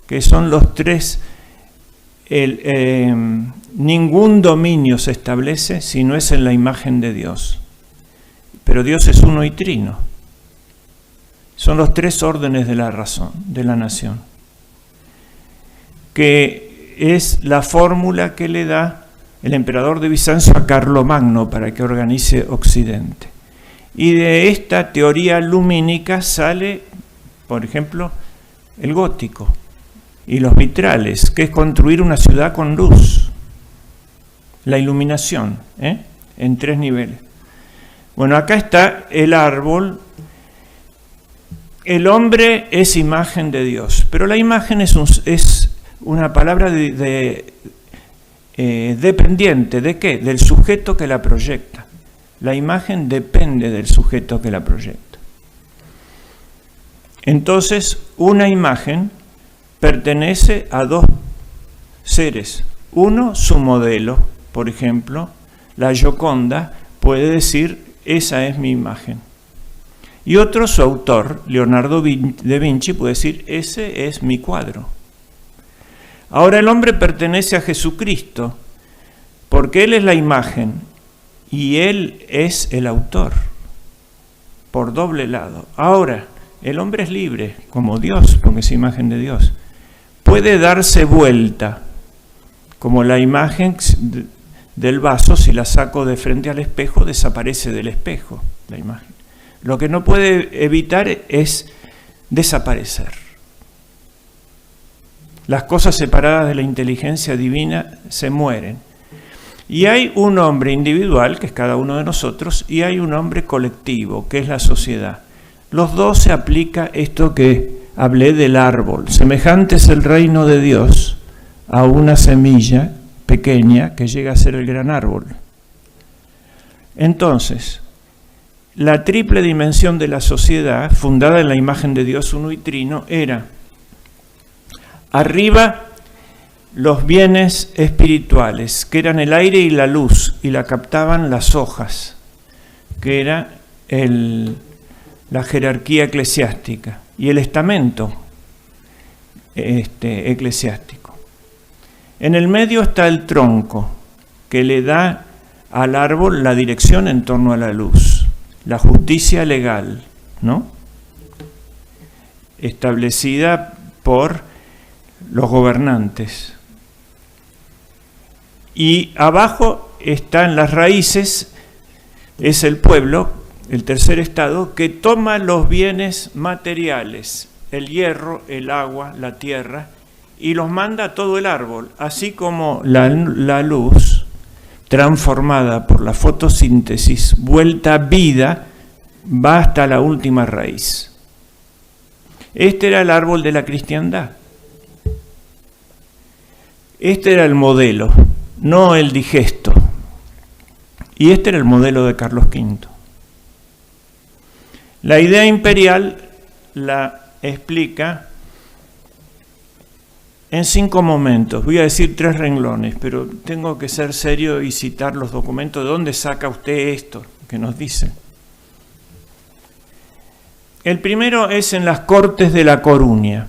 que son los tres. Ningún dominio se establece si no es en la imagen de Dios. Pero Dios es uno y trino. Son los 3 órdenes de la razón, de la nación, que es la fórmula que le da el emperador de Bizancio a Carlomagno para que organice Occidente. Y de esta teoría lumínica sale, por ejemplo, el gótico y los vitrales, que es construir una ciudad con luz, la iluminación, en 3 niveles. Bueno, acá está el árbol. El hombre es imagen de Dios, pero la imagen es una palabra dependiente. ¿De qué? Del sujeto que la proyecta. La imagen depende del sujeto que la proyecta. Entonces, una imagen pertenece a 2 seres. Uno, su modelo. Por ejemplo, la Gioconda puede decir, esa es mi imagen. Y otro, su autor, Leonardo da Vinci, puede decir, ese es mi cuadro. Ahora el hombre pertenece a Jesucristo, porque Él es la imagen y Él es el autor, por doble lado. Ahora, el hombre es libre, como Dios, porque es imagen de Dios. Puede darse vuelta, como la imagen del vaso, si la saco de frente al espejo, desaparece del espejo la imagen. Lo que no puede evitar es desaparecer. Las cosas separadas de la inteligencia divina se mueren. Y hay un hombre individual, que es cada uno de nosotros, y hay un hombre colectivo, que es la sociedad. Los dos se aplica esto que hablé del árbol. Semejante es el reino de Dios a una semilla pequeña que llega a ser el gran árbol. Entonces, la triple dimensión de la sociedad, fundada en la imagen de Dios uno y trino, era arriba los bienes espirituales, que eran el aire y la luz, y la captaban las hojas, que era la jerarquía eclesiástica, y el estamento eclesiástico. En el medio está el tronco, que le da al árbol la dirección en torno a la luz, la justicia legal, ¿no? Establecida por los gobernantes. Y abajo están las raíces, es el pueblo, el tercer estado, que toma los bienes materiales, el hierro, el agua, la tierra, y los manda a todo el árbol, así como la luz, transformada por la fotosíntesis, vuelta a vida, va hasta la última raíz. Este era el árbol de la cristiandad. Este era el modelo, no el digesto. Y este era el modelo de Carlos V. La idea imperial la explica en 5 momentos. Voy a decir 3 renglones, pero tengo que ser serio y citar los documentos. ¿De dónde saca usted esto que nos dice? El primero es en las Cortes de La Coruña.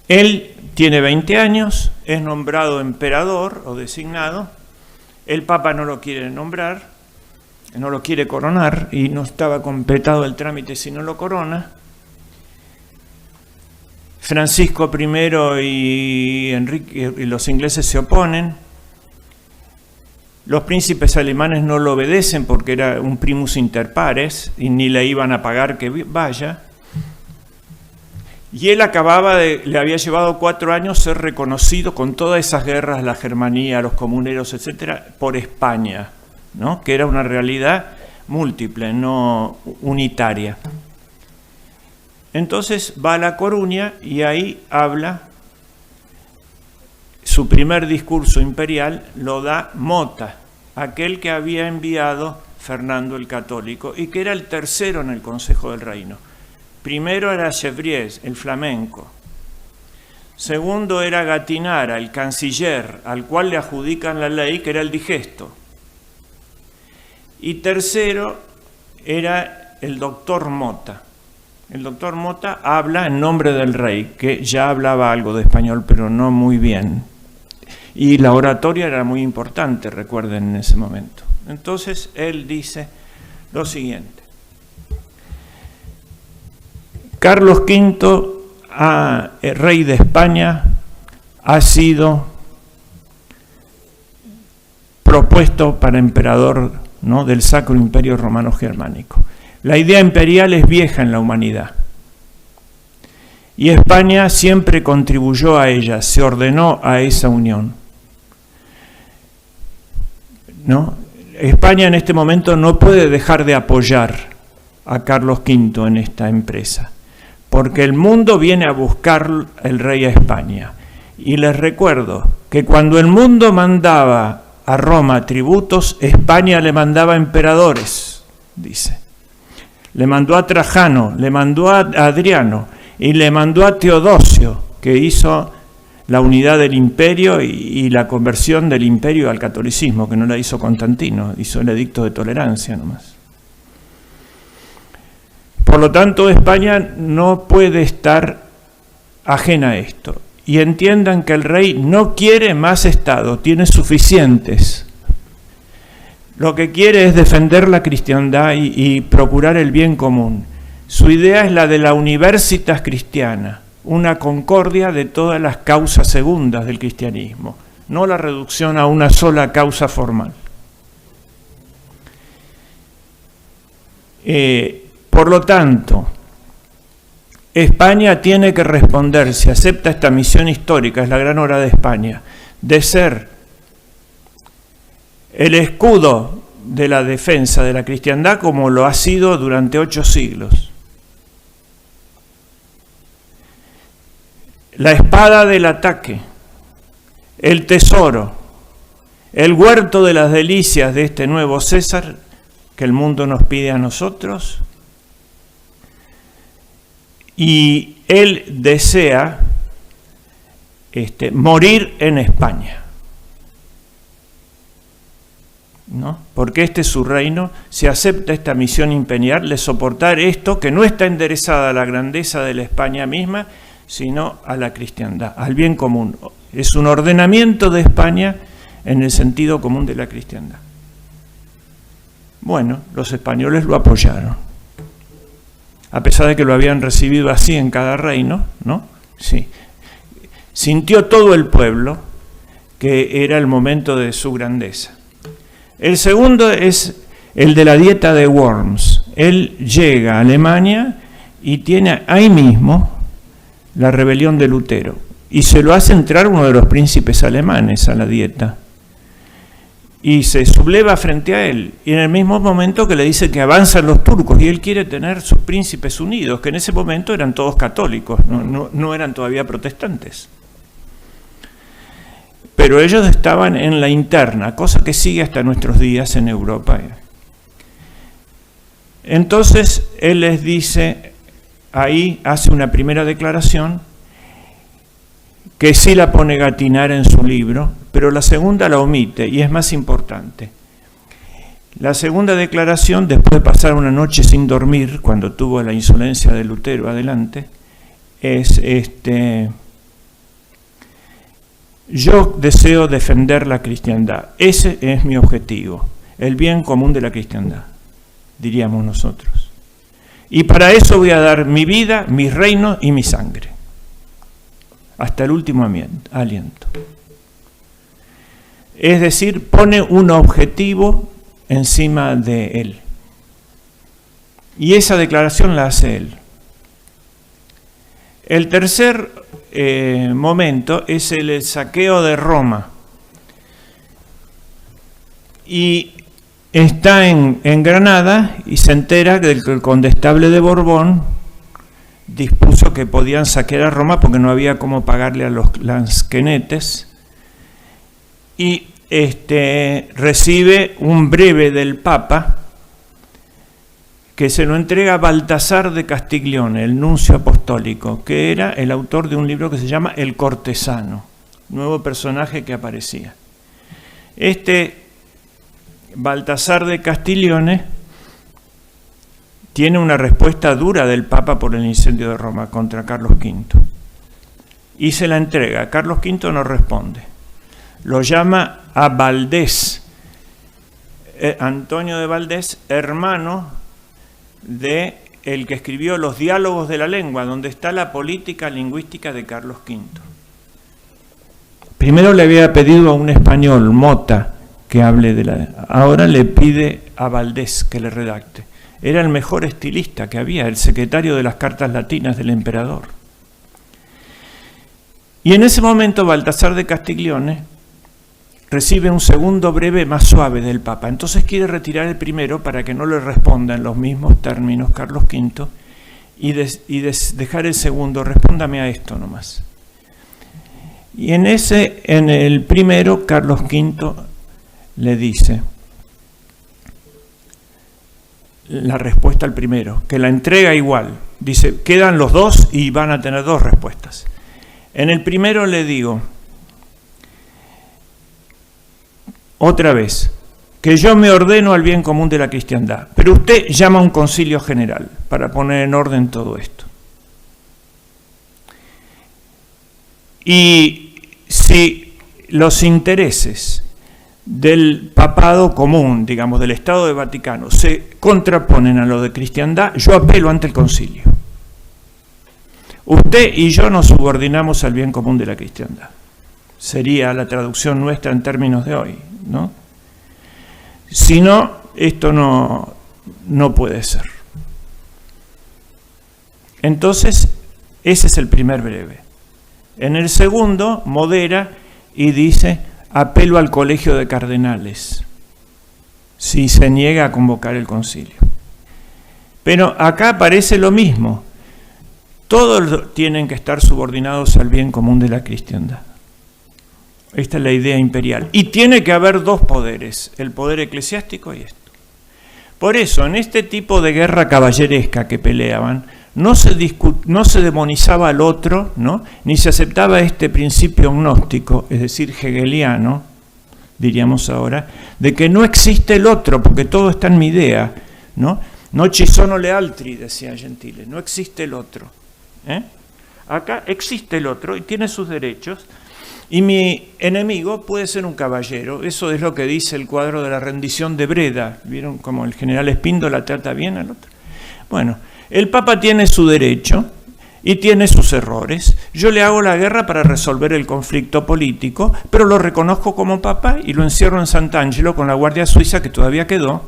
Él tiene 20 años, es nombrado emperador o designado. El Papa no lo quiere nombrar, no lo quiere coronar y no estaba completado el trámite si no lo corona. Francisco I y Enrique y los ingleses se oponen. Los príncipes alemanes no lo obedecen porque era un primus inter pares y ni le iban a pagar que vaya. Y él le había llevado 4 años ser reconocido con todas esas guerras, la Germanía, los comuneros, etcétera, por España, ¿no? Que era una realidad múltiple, no unitaria. Entonces va a La Coruña y ahí habla, su primer discurso imperial lo da Mota, aquel que había enviado Fernando el Católico y que era el tercero en el Consejo del Reino. Primero era Chevrier, el flamenco. Segundo era Gatinara, el canciller, al cual le adjudican la ley, que era el digesto. Y tercero era el doctor Mota. El doctor Mota habla en nombre del rey, que ya hablaba algo de español, pero no muy bien. Y la oratoria era muy importante, recuerden, en ese momento. Entonces él dice lo siguiente. Carlos V, rey de España, ha sido propuesto para emperador, ¿no?, del Sacro Imperio Romano Germánico. La idea imperial es vieja en la humanidad y España siempre contribuyó a ella, se ordenó a esa unión, ¿no? España en este momento no puede dejar de apoyar a Carlos V en esta empresa, porque el mundo viene a buscar el rey a España. Y les recuerdo que cuando el mundo mandaba a Roma tributos, España le mandaba emperadores, dice. Le mandó a Trajano, le mandó a Adriano y le mandó a Teodosio, que hizo la unidad del imperio y la conversión del imperio al catolicismo, que no la hizo Constantino, hizo el edicto de tolerancia nomás. Por lo tanto, España no puede estar ajena a esto. Y entiendan que el rey no quiere más Estado, tiene suficientes. Lo que quiere es defender la cristiandad y procurar el bien común. Su idea es la de la Universitas Cristiana, una concordia de todas las causas segundas del cristianismo, no la reducción a una sola causa formal. Por lo tanto, España tiene que responder, si acepta esta misión histórica, es la gran hora de España, de ser el escudo de la defensa de la cristiandad como lo ha sido durante 8 siglos. La espada del ataque, el tesoro, el huerto de las delicias de este nuevo César que el mundo nos pide a nosotros. Y él desea morir en España, ¿no? Porque este es su reino. Si acepta esta misión imperial, de soportar esto, que no está enderezada a la grandeza de la España misma, sino a la cristiandad, al bien común. Es un ordenamiento de España en el sentido común de la cristiandad. Bueno, los españoles lo apoyaron, a pesar de que lo habían recibido así en cada reino, ¿no? Sí. Sintió todo el pueblo que era el momento de su grandeza. El segundo es el de la dieta de Worms. Él llega a Alemania y tiene ahí mismo la rebelión de Lutero, y se lo hace entrar uno de los príncipes alemanes a la dieta, y se subleva frente a él, y en el mismo momento que le dice que avanzan los turcos, y él quiere tener sus príncipes unidos, que en ese momento eran todos católicos, no eran todavía protestantes. Pero ellos estaban en la interna, cosa que sigue hasta nuestros días en Europa. Entonces él les dice, ahí hace una primera declaración, que sí la pone Gatinar en su libro, pero la segunda la omite y es más importante. La segunda declaración, después de pasar una noche sin dormir, cuando tuvo la insolencia de Lutero adelante, es yo deseo defender la cristiandad. Ese es mi objetivo, el bien común de la cristiandad, diríamos nosotros. Y para eso voy a dar mi vida, mi reino y mi sangre, hasta el último aliento. Es decir, pone un objetivo encima de él. Y esa declaración la hace él. El tercer momento es el saqueo de Roma. Y está en Granada y se entera que el condestable de Borbón dispuso que podían saquear a Roma porque no había cómo pagarle a los lansquenetes, y recibe un breve del Papa que se lo entrega a Baltasar de Castiglione, el nuncio apostólico, que era el autor de un libro que se llama El Cortesano, nuevo personaje que aparecía. Baltasar de Castiglione tiene una respuesta dura del Papa por el incendio de Roma contra Carlos V y se la entrega. Carlos V no responde, lo llama a Valdés, Antonio de Valdés, hermano de el que escribió Los diálogos de la lengua, donde está la política lingüística de Carlos V. Primero le había pedido a un español, Mota, que hable de la... Ahora le pide a Valdés que le redacte. Era el mejor estilista que había, el secretario de las cartas latinas del emperador. Y en ese momento Baltasar de Castiglione recibe un segundo breve más suave del Papa. Entonces quiere retirar el primero para que no le responda en los mismos términos Carlos V y dejar el segundo, respóndame a esto nomás. Y en el primero, Carlos V le dice la respuesta al primero, que la entrega igual. Dice, quedan los dos y van a tener dos respuestas. En el primero le digo, otra vez, que yo me ordeno al bien común de la cristiandad, pero usted llama a un concilio general para poner en orden todo esto. Y si los intereses del papado común, digamos, del Estado de Vaticano, se contraponen a lo de cristiandad, yo apelo ante el concilio. Usted y yo nos subordinamos al bien común de la cristiandad. Sería la traducción nuestra en términos de hoy, ¿no? Si no, esto no puede ser. Entonces, ese es el primer breve. En el segundo, modera y dice, apelo al colegio de cardenales, si se niega a convocar el concilio. Pero acá aparece lo mismo. Todos tienen que estar subordinados al bien común de la cristiandad. Esta es la idea imperial. Y tiene que haber dos poderes, el poder eclesiástico y esto. Por eso, en este tipo de guerra caballeresca que peleaban, no se demonizaba al otro, ¿no? Ni se aceptaba este principio gnóstico, es decir, hegeliano, diríamos ahora, de que no existe el otro, porque todo está en mi idea, ¿no? No ci sono le altri, decía Gentile, no existe el otro. Acá existe el otro y tiene sus derechos, y mi enemigo puede ser un caballero. Eso es lo que dice el cuadro de la rendición de Breda. ¿Vieron cómo el general Espíndola trata bien al otro? Bueno, el Papa tiene su derecho y tiene sus errores. Yo le hago la guerra para resolver el conflicto político, pero lo reconozco como Papa y lo encierro en Sant'Angelo con la Guardia Suiza que todavía quedó.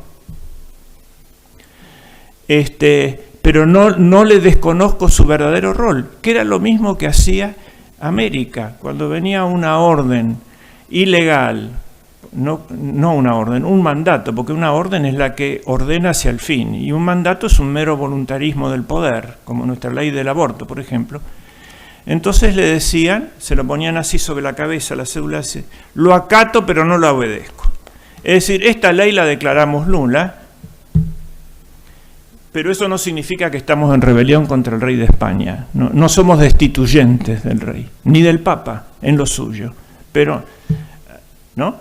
Pero no le desconozco su verdadero rol, que era lo mismo que hacía América. Cuando venía una orden ilegal, no una orden, un mandato, porque una orden es la que ordena hacia el fin, y un mandato es un mero voluntarismo del poder, como nuestra ley del aborto, por ejemplo. Entonces le decían, se lo ponían así sobre la cabeza, la cédula dice, lo acato pero no lo obedezco. Es decir, esta ley la declaramos nula, pero eso no significa que estamos en rebelión contra el rey de España. No somos destituyentes del rey, ni del Papa en lo suyo. Pero, ¿no?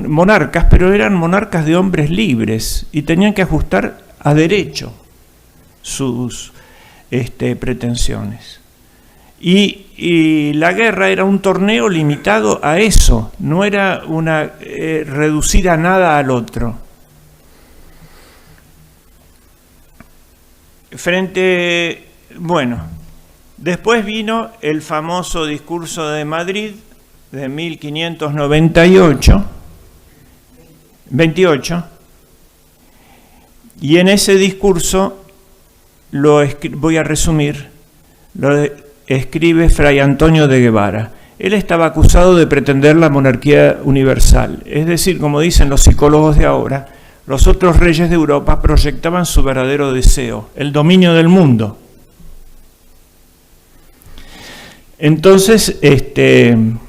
Monarcas, pero eran monarcas de hombres libres y tenían que ajustar a derecho sus pretensiones. Y la guerra era un torneo limitado a eso, no era reducir a nada al otro. Después vino el famoso discurso de Madrid de 1528, y en ese discurso, voy a resumir, lo escribe Fray Antonio de Guevara. Él estaba acusado de pretender la monarquía universal, es decir, como dicen los psicólogos de ahora, los otros reyes de Europa proyectaban su verdadero deseo, el dominio del mundo. Entonces, él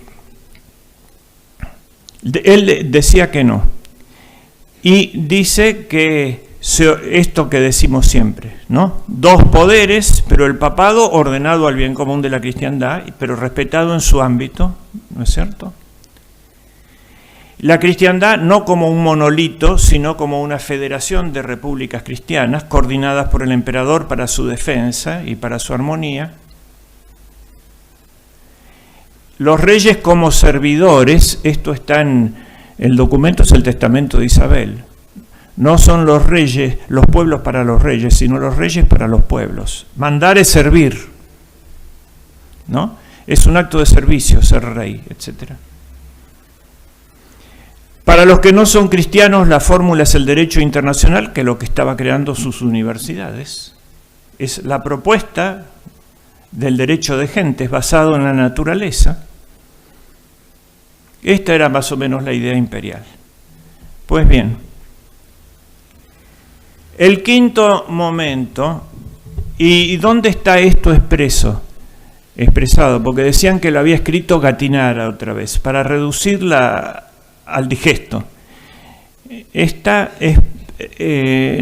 decía que no. Y dice que esto que decimos siempre, ¿no? Dos poderes, pero el papado ordenado al bien común de la cristiandad, pero respetado en su ámbito, ¿no es cierto? La cristiandad no como un monolito, sino como una federación de repúblicas cristianas coordinadas por el emperador para su defensa y para su armonía. Los reyes como servidores, esto está en el documento, es el testamento de Isabel. No son los reyes, los pueblos para los reyes, sino los reyes para los pueblos. Mandar es servir, ¿no? Es un acto de servicio ser rey, etc. Para los que no son cristianos, la fórmula es el derecho internacional, que es lo que estaba creando sus universidades. Es la propuesta del derecho de gentes basado en la naturaleza. Esta era más o menos la idea imperial. Pues bien, el quinto momento, ¿y dónde está esto expresado? Porque decían que lo había escrito Gattinara otra vez, para reducirla al digesto. Esta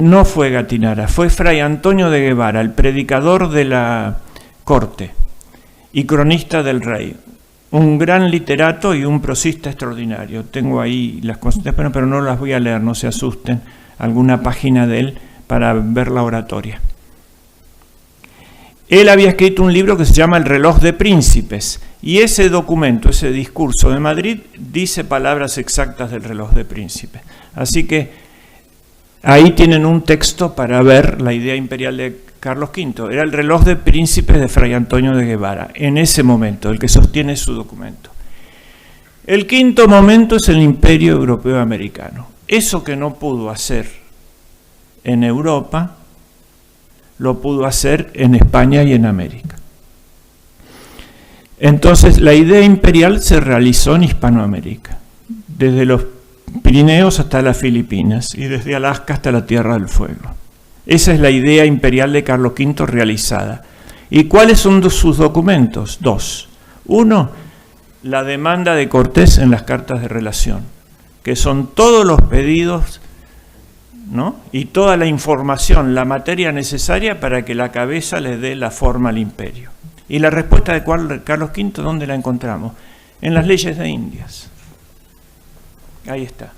no fue Gattinara, fue Fray Antonio de Guevara, el predicador de la corte y cronista del rey. Un gran literato y un prosista extraordinario. Tengo ahí las consultas, pero no las voy a leer, no se asusten, alguna página de él para ver la oratoria. Él había escrito un libro que se llama El reloj de príncipes, y ese documento, ese discurso de Madrid, dice palabras exactas del reloj de príncipes. Así que ahí tienen un texto para ver la idea imperial de Carlos V. Era el reloj de príncipes de Fray Antonio de Guevara, en ese momento, el que sostiene su documento. El quinto momento es el imperio europeo americano. Eso que no pudo hacer en Europa, lo pudo hacer en España y en América. Entonces, la idea imperial se realizó en Hispanoamérica, desde los Pirineos hasta las Filipinas y desde Alaska hasta la Tierra del Fuego. Esa es la idea imperial de Carlos V realizada. ¿Y cuáles son sus documentos? Dos. Uno, la demanda de Cortés en las cartas de relación, que son todos los pedidos, ¿no? Y toda la información, la materia necesaria para que la cabeza le dé la forma al imperio. Y la respuesta de Carlos V, ¿dónde la encontramos? En las leyes de Indias. Ahí está,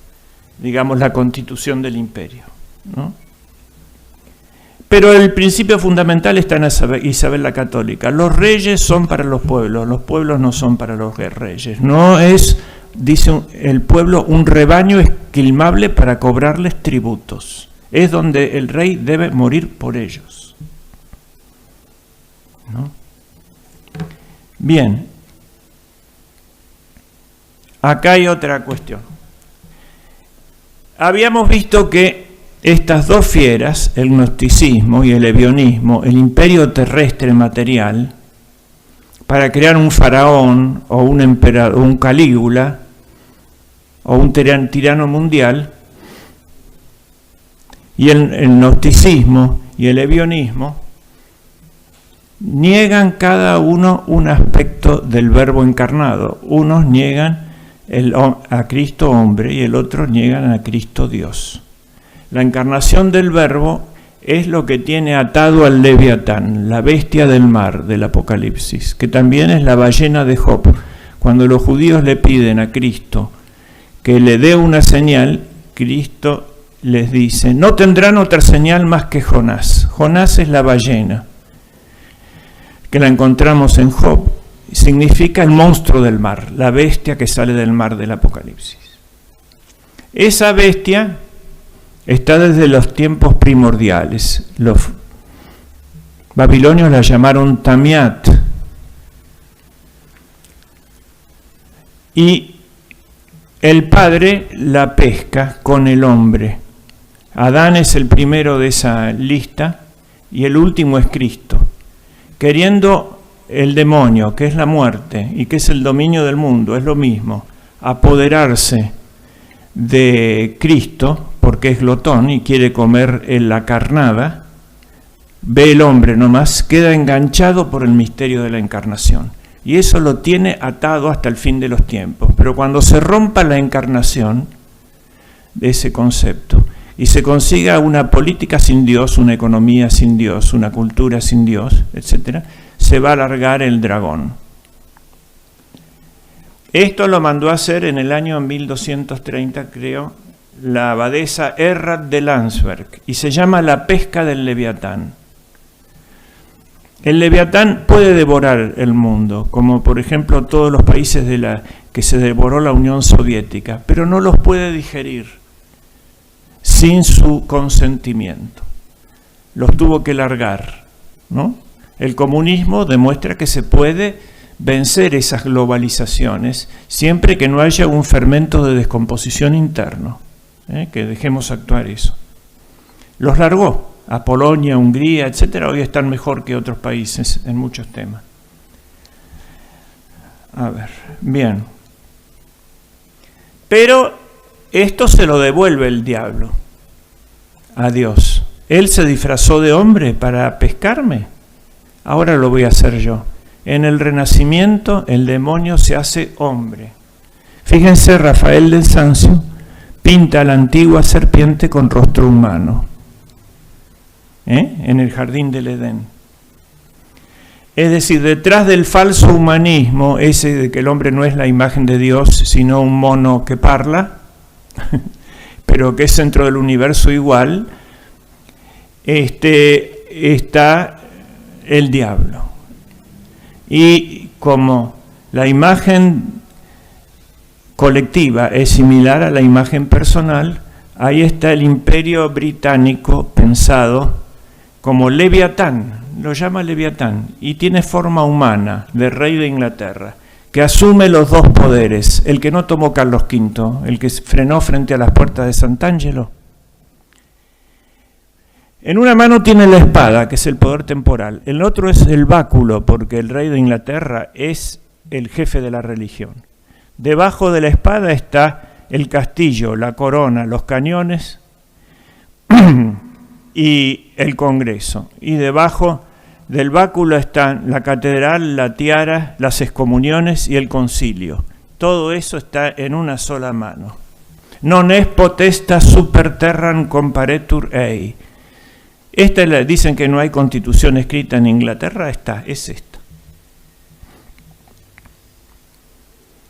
digamos, la constitución del imperio, ¿no? Pero el principio fundamental está en Isabel la Católica. Los reyes son para los pueblos no son para los reyes. No es, dice el pueblo, un rebaño esquilmable para cobrarles tributos. Es donde el rey debe morir por ellos, ¿no? Bien, acá hay otra cuestión. Habíamos visto que estas dos fieras, el gnosticismo y el ebionismo, el imperio terrestre material, para crear un faraón o un emperador, un Calígula o un tirano mundial, y el gnosticismo y el ebionismo niegan cada uno un aspecto del verbo encarnado. Unos niegan a Cristo hombre y el otro niegan a Cristo Dios. La encarnación del verbo es lo que tiene atado al Leviatán, la bestia del mar del Apocalipsis, que también es la ballena de Job. Cuando los judíos le piden a Cristo que le dé una señal, Cristo les dice, no tendrán otra señal más que Jonás. Jonás es la ballena, que la encontramos en Job. Significa el monstruo del mar, la bestia que sale del mar del Apocalipsis. Esa bestia está desde los tiempos primordiales. Los babilonios la llamaron Tamiat. Y el Padre la pesca con el hombre. Adán es el primero de esa lista y el último es Cristo. Queriendo el demonio, que es la muerte y que es el dominio del mundo, es lo mismo, apoderarse de Cristo, porque es glotón y quiere comer en la carnada, ve el hombre nomás, queda enganchado por el misterio de la encarnación. Y eso lo tiene atado hasta el fin de los tiempos. Pero cuando se rompa la encarnación de ese concepto y se consiga una política sin Dios, una economía sin Dios, una cultura sin Dios, etc., se va a alargar el dragón. Esto lo mandó a hacer en el año 1230, creo, la abadesa Errad de Landsberg, y se llama la pesca del Leviatán. El Leviatán puede devorar el mundo, como por ejemplo todos los países que se devoró la Unión Soviética, pero no los puede digerir. sin su consentimiento. Los tuvo que largar, ¿no? El comunismo demuestra que se puede vencer esas globalizaciones siempre que no haya un fermento de descomposición interno, que dejemos actuar eso. Los largó a Polonia, Hungría, etcétera. Hoy están mejor que otros países en muchos temas. A ver, bien. Pero esto se lo devuelve el diablo a Dios. Él se disfrazó de hombre para pescarme. Ahora lo voy a hacer yo. En el Renacimiento el demonio se hace hombre. Fíjense, Rafael del Sancio pinta a la antigua serpiente con rostro humano, en el jardín del Edén. Es decir, detrás del falso humanismo, ese de que el hombre no es la imagen de Dios, sino un mono que parla, pero que es centro del universo igual, está el diablo. Y como la imagen colectiva es similar a la imagen personal, ahí está el imperio británico pensado como Leviatán, lo llama Leviatán, y tiene forma humana de rey de Inglaterra, que asume los dos poderes, el que no tomó Carlos V, el que frenó frente a las puertas de Sant'Angelo. En una mano tiene la espada, que es el poder temporal. El otro es el báculo, porque el rey de Inglaterra es el jefe de la religión. Debajo de la espada está el castillo, la corona, los cañones y el Congreso. Y debajo del báculo están la catedral, la tiara, las excomuniones y el concilio. Todo eso está en una sola mano. Non est potestas super terram comparetur ei. Dicen que no hay constitución escrita en Inglaterra, es esta.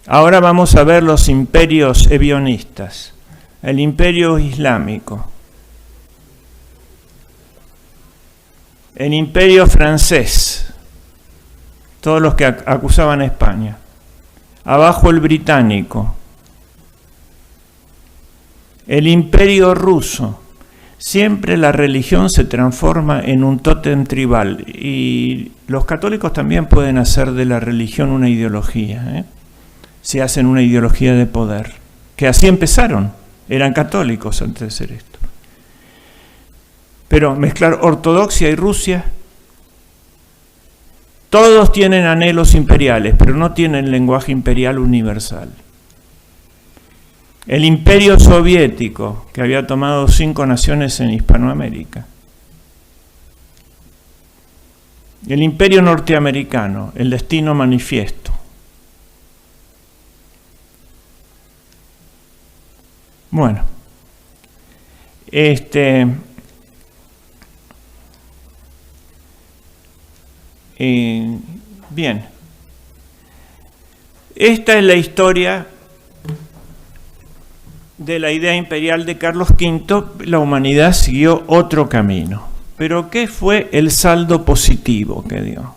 Ahora vamos a ver los imperios ebionistas. El imperio islámico. El imperio francés. Todos los que acusaban a España. Abajo el británico. El imperio ruso. Siempre la religión se transforma en un tótem tribal y los católicos también pueden hacer de la religión una ideología, si hacen una ideología de poder, que así empezaron, eran católicos antes de ser esto. Pero mezclar ortodoxia y Rusia, todos tienen anhelos imperiales, pero no tienen lenguaje imperial universal. El imperio soviético, que había tomado 5 naciones en Hispanoamérica. El imperio norteamericano, el destino manifiesto. Bueno, bien. Esta es la historia de la idea imperial de Carlos V. La humanidad siguió otro camino. Pero ¿qué fue el saldo positivo que dio?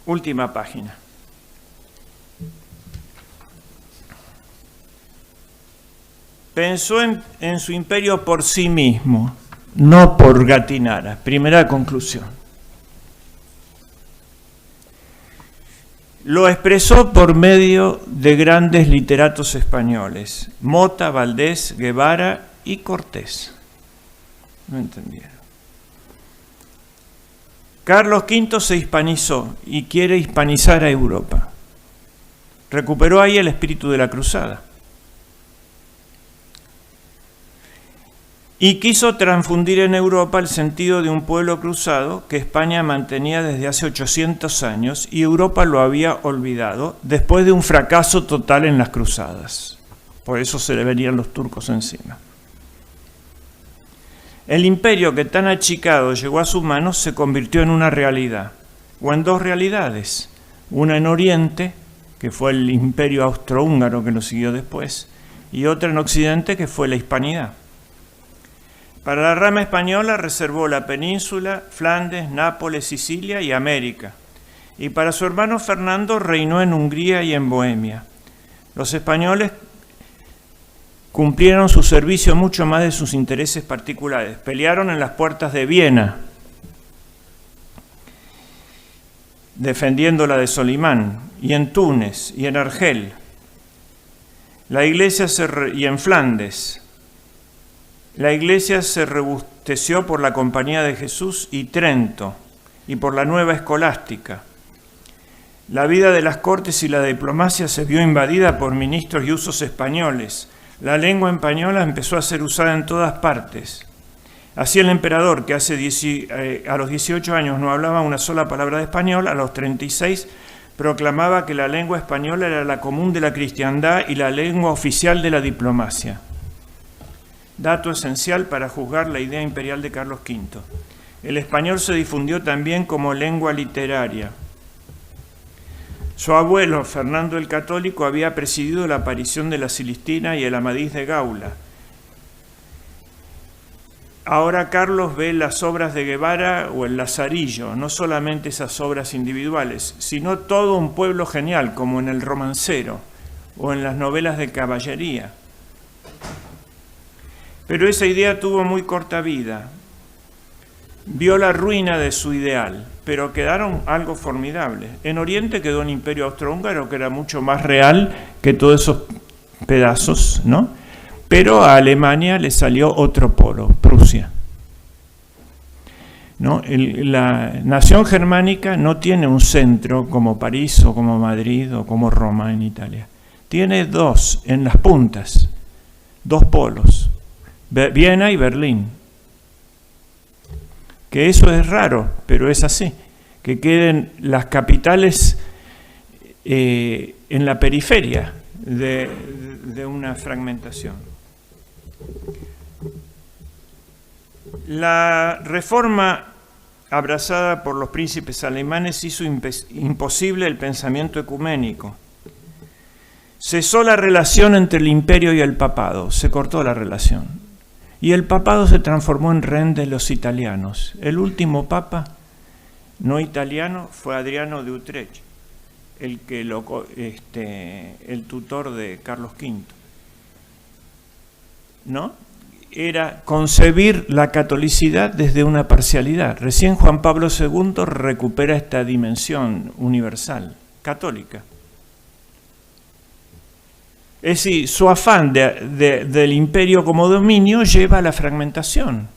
Última página. Pensó en su imperio por sí mismo, no por Gattinara. Primera conclusión. Lo expresó por medio de grandes literatos españoles, Mota, Valdés, Guevara y Cortés. No entendieron. Carlos V se hispanizó y quiere hispanizar a Europa. Recuperó ahí el espíritu de la cruzada. Y quiso transfundir en Europa el sentido de un pueblo cruzado que España mantenía desde hace 800 años y Europa lo había olvidado después de un fracaso total en las cruzadas. Por eso se le venían los turcos encima. El imperio que tan achicado llegó a sus manos se convirtió en una realidad, o en dos realidades. Una en Oriente, que fue el imperio austrohúngaro que lo siguió después, y otra en Occidente, que fue la hispanidad. Para la rama española reservó la península, Flandes, Nápoles, Sicilia y América. Y para su hermano Fernando reinó en Hungría y en Bohemia. Los españoles cumplieron su servicio mucho más de sus intereses particulares. Pelearon en las puertas de Viena, defendiendo la de Solimán, y en Túnez, y en Argel. La iglesia y en Flandes. La iglesia se robusteció por la Compañía de Jesús y Trento, y por la nueva escolástica. La vida de las cortes y la diplomacia se vio invadida por ministros y usos españoles. La lengua española empezó a ser usada en todas partes. Así el emperador, que a los 18 años no hablaba una sola palabra de español, a los 36 proclamaba que la lengua española era la común de la cristiandad y la lengua oficial de la diplomacia. Dato esencial para juzgar la idea imperial de Carlos V. El español se difundió también como lengua literaria. Su abuelo, Fernando el Católico, había presidido la aparición de la Cilistina y el Amadís de Gaula. Ahora Carlos ve las obras de Guevara o el Lazarillo, no solamente esas obras individuales, sino todo un pueblo genial, como en el Romancero o en las novelas de caballería. Pero esa idea tuvo muy corta vida. Vio la ruina de su ideal, pero quedaron algo formidable. En Oriente quedó un imperio austrohúngaro que era mucho más real que todos esos pedazos, ¿no? Pero a Alemania le salió otro polo, Prusia, ¿no? La nación germánica no tiene un centro como París o como Madrid o como Roma en Italia. Tiene dos en las puntas, dos polos, Viena y Berlín. Que eso es raro, pero es así, que queden las capitales en la periferia de una fragmentación. La reforma abrazada por los príncipes alemanes hizo imposible el pensamiento ecuménico. Cesó la relación entre el imperio y el papado, se cortó la relación. Y el papado se transformó en rehén de los italianos. El último papa no italiano fue Adriano de Utrecht, el tutor de Carlos V. ¿No? Era concebir la catolicidad desde una parcialidad. Recién Juan Pablo II recupera esta dimensión universal, católica. Es decir, su afán del imperio como dominio lleva a la fragmentación.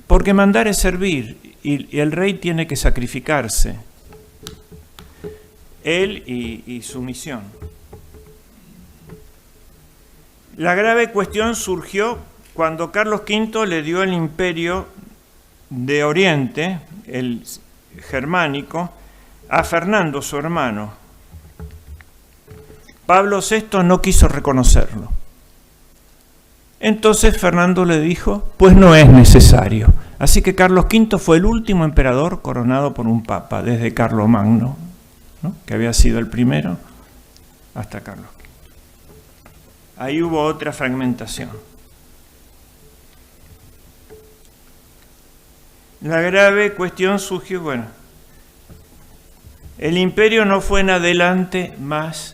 Porque mandar es servir y el rey tiene que sacrificarse. Él y su misión. La grave cuestión surgió cuando Carlos V le dio el imperio de Oriente, el germánico, a Fernando, su hermano. Pablo VI no quiso reconocerlo. Entonces Fernando le dijo, pues no es necesario. Así que Carlos V fue el último emperador coronado por un papa, desde Carlomagno, ¿no? Que había sido el primero, hasta Carlos V. Ahí hubo otra fragmentación. La grave cuestión surgió, el imperio no fue en adelante más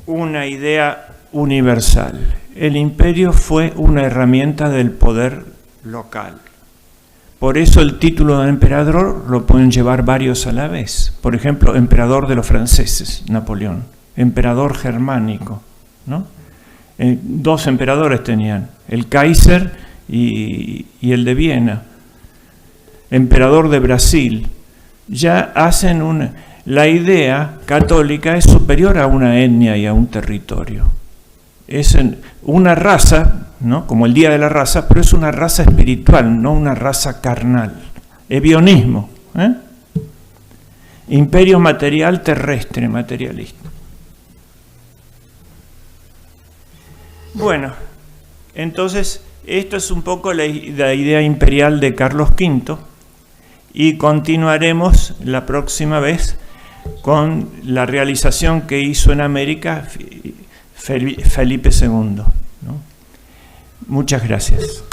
una idea universal. El imperio fue una herramienta del poder local. Por eso el título de emperador lo pueden llevar varios a la vez. Por ejemplo, emperador de los franceses, Napoleón. Emperador germánico, ¿no? Dos emperadores tenían, el Kaiser y el de Viena. Emperador de Brasil. Ya hacen la idea católica es superior a una etnia y a un territorio. Es una raza, ¿no? Como el Día de la Raza, pero es una raza espiritual, no una raza carnal. Ebionismo, imperio material terrestre, materialista. Bueno, entonces esto es un poco la idea imperial de Carlos V y continuaremos la próxima vez con la realización que hizo en América Felipe II, ¿no? Muchas gracias.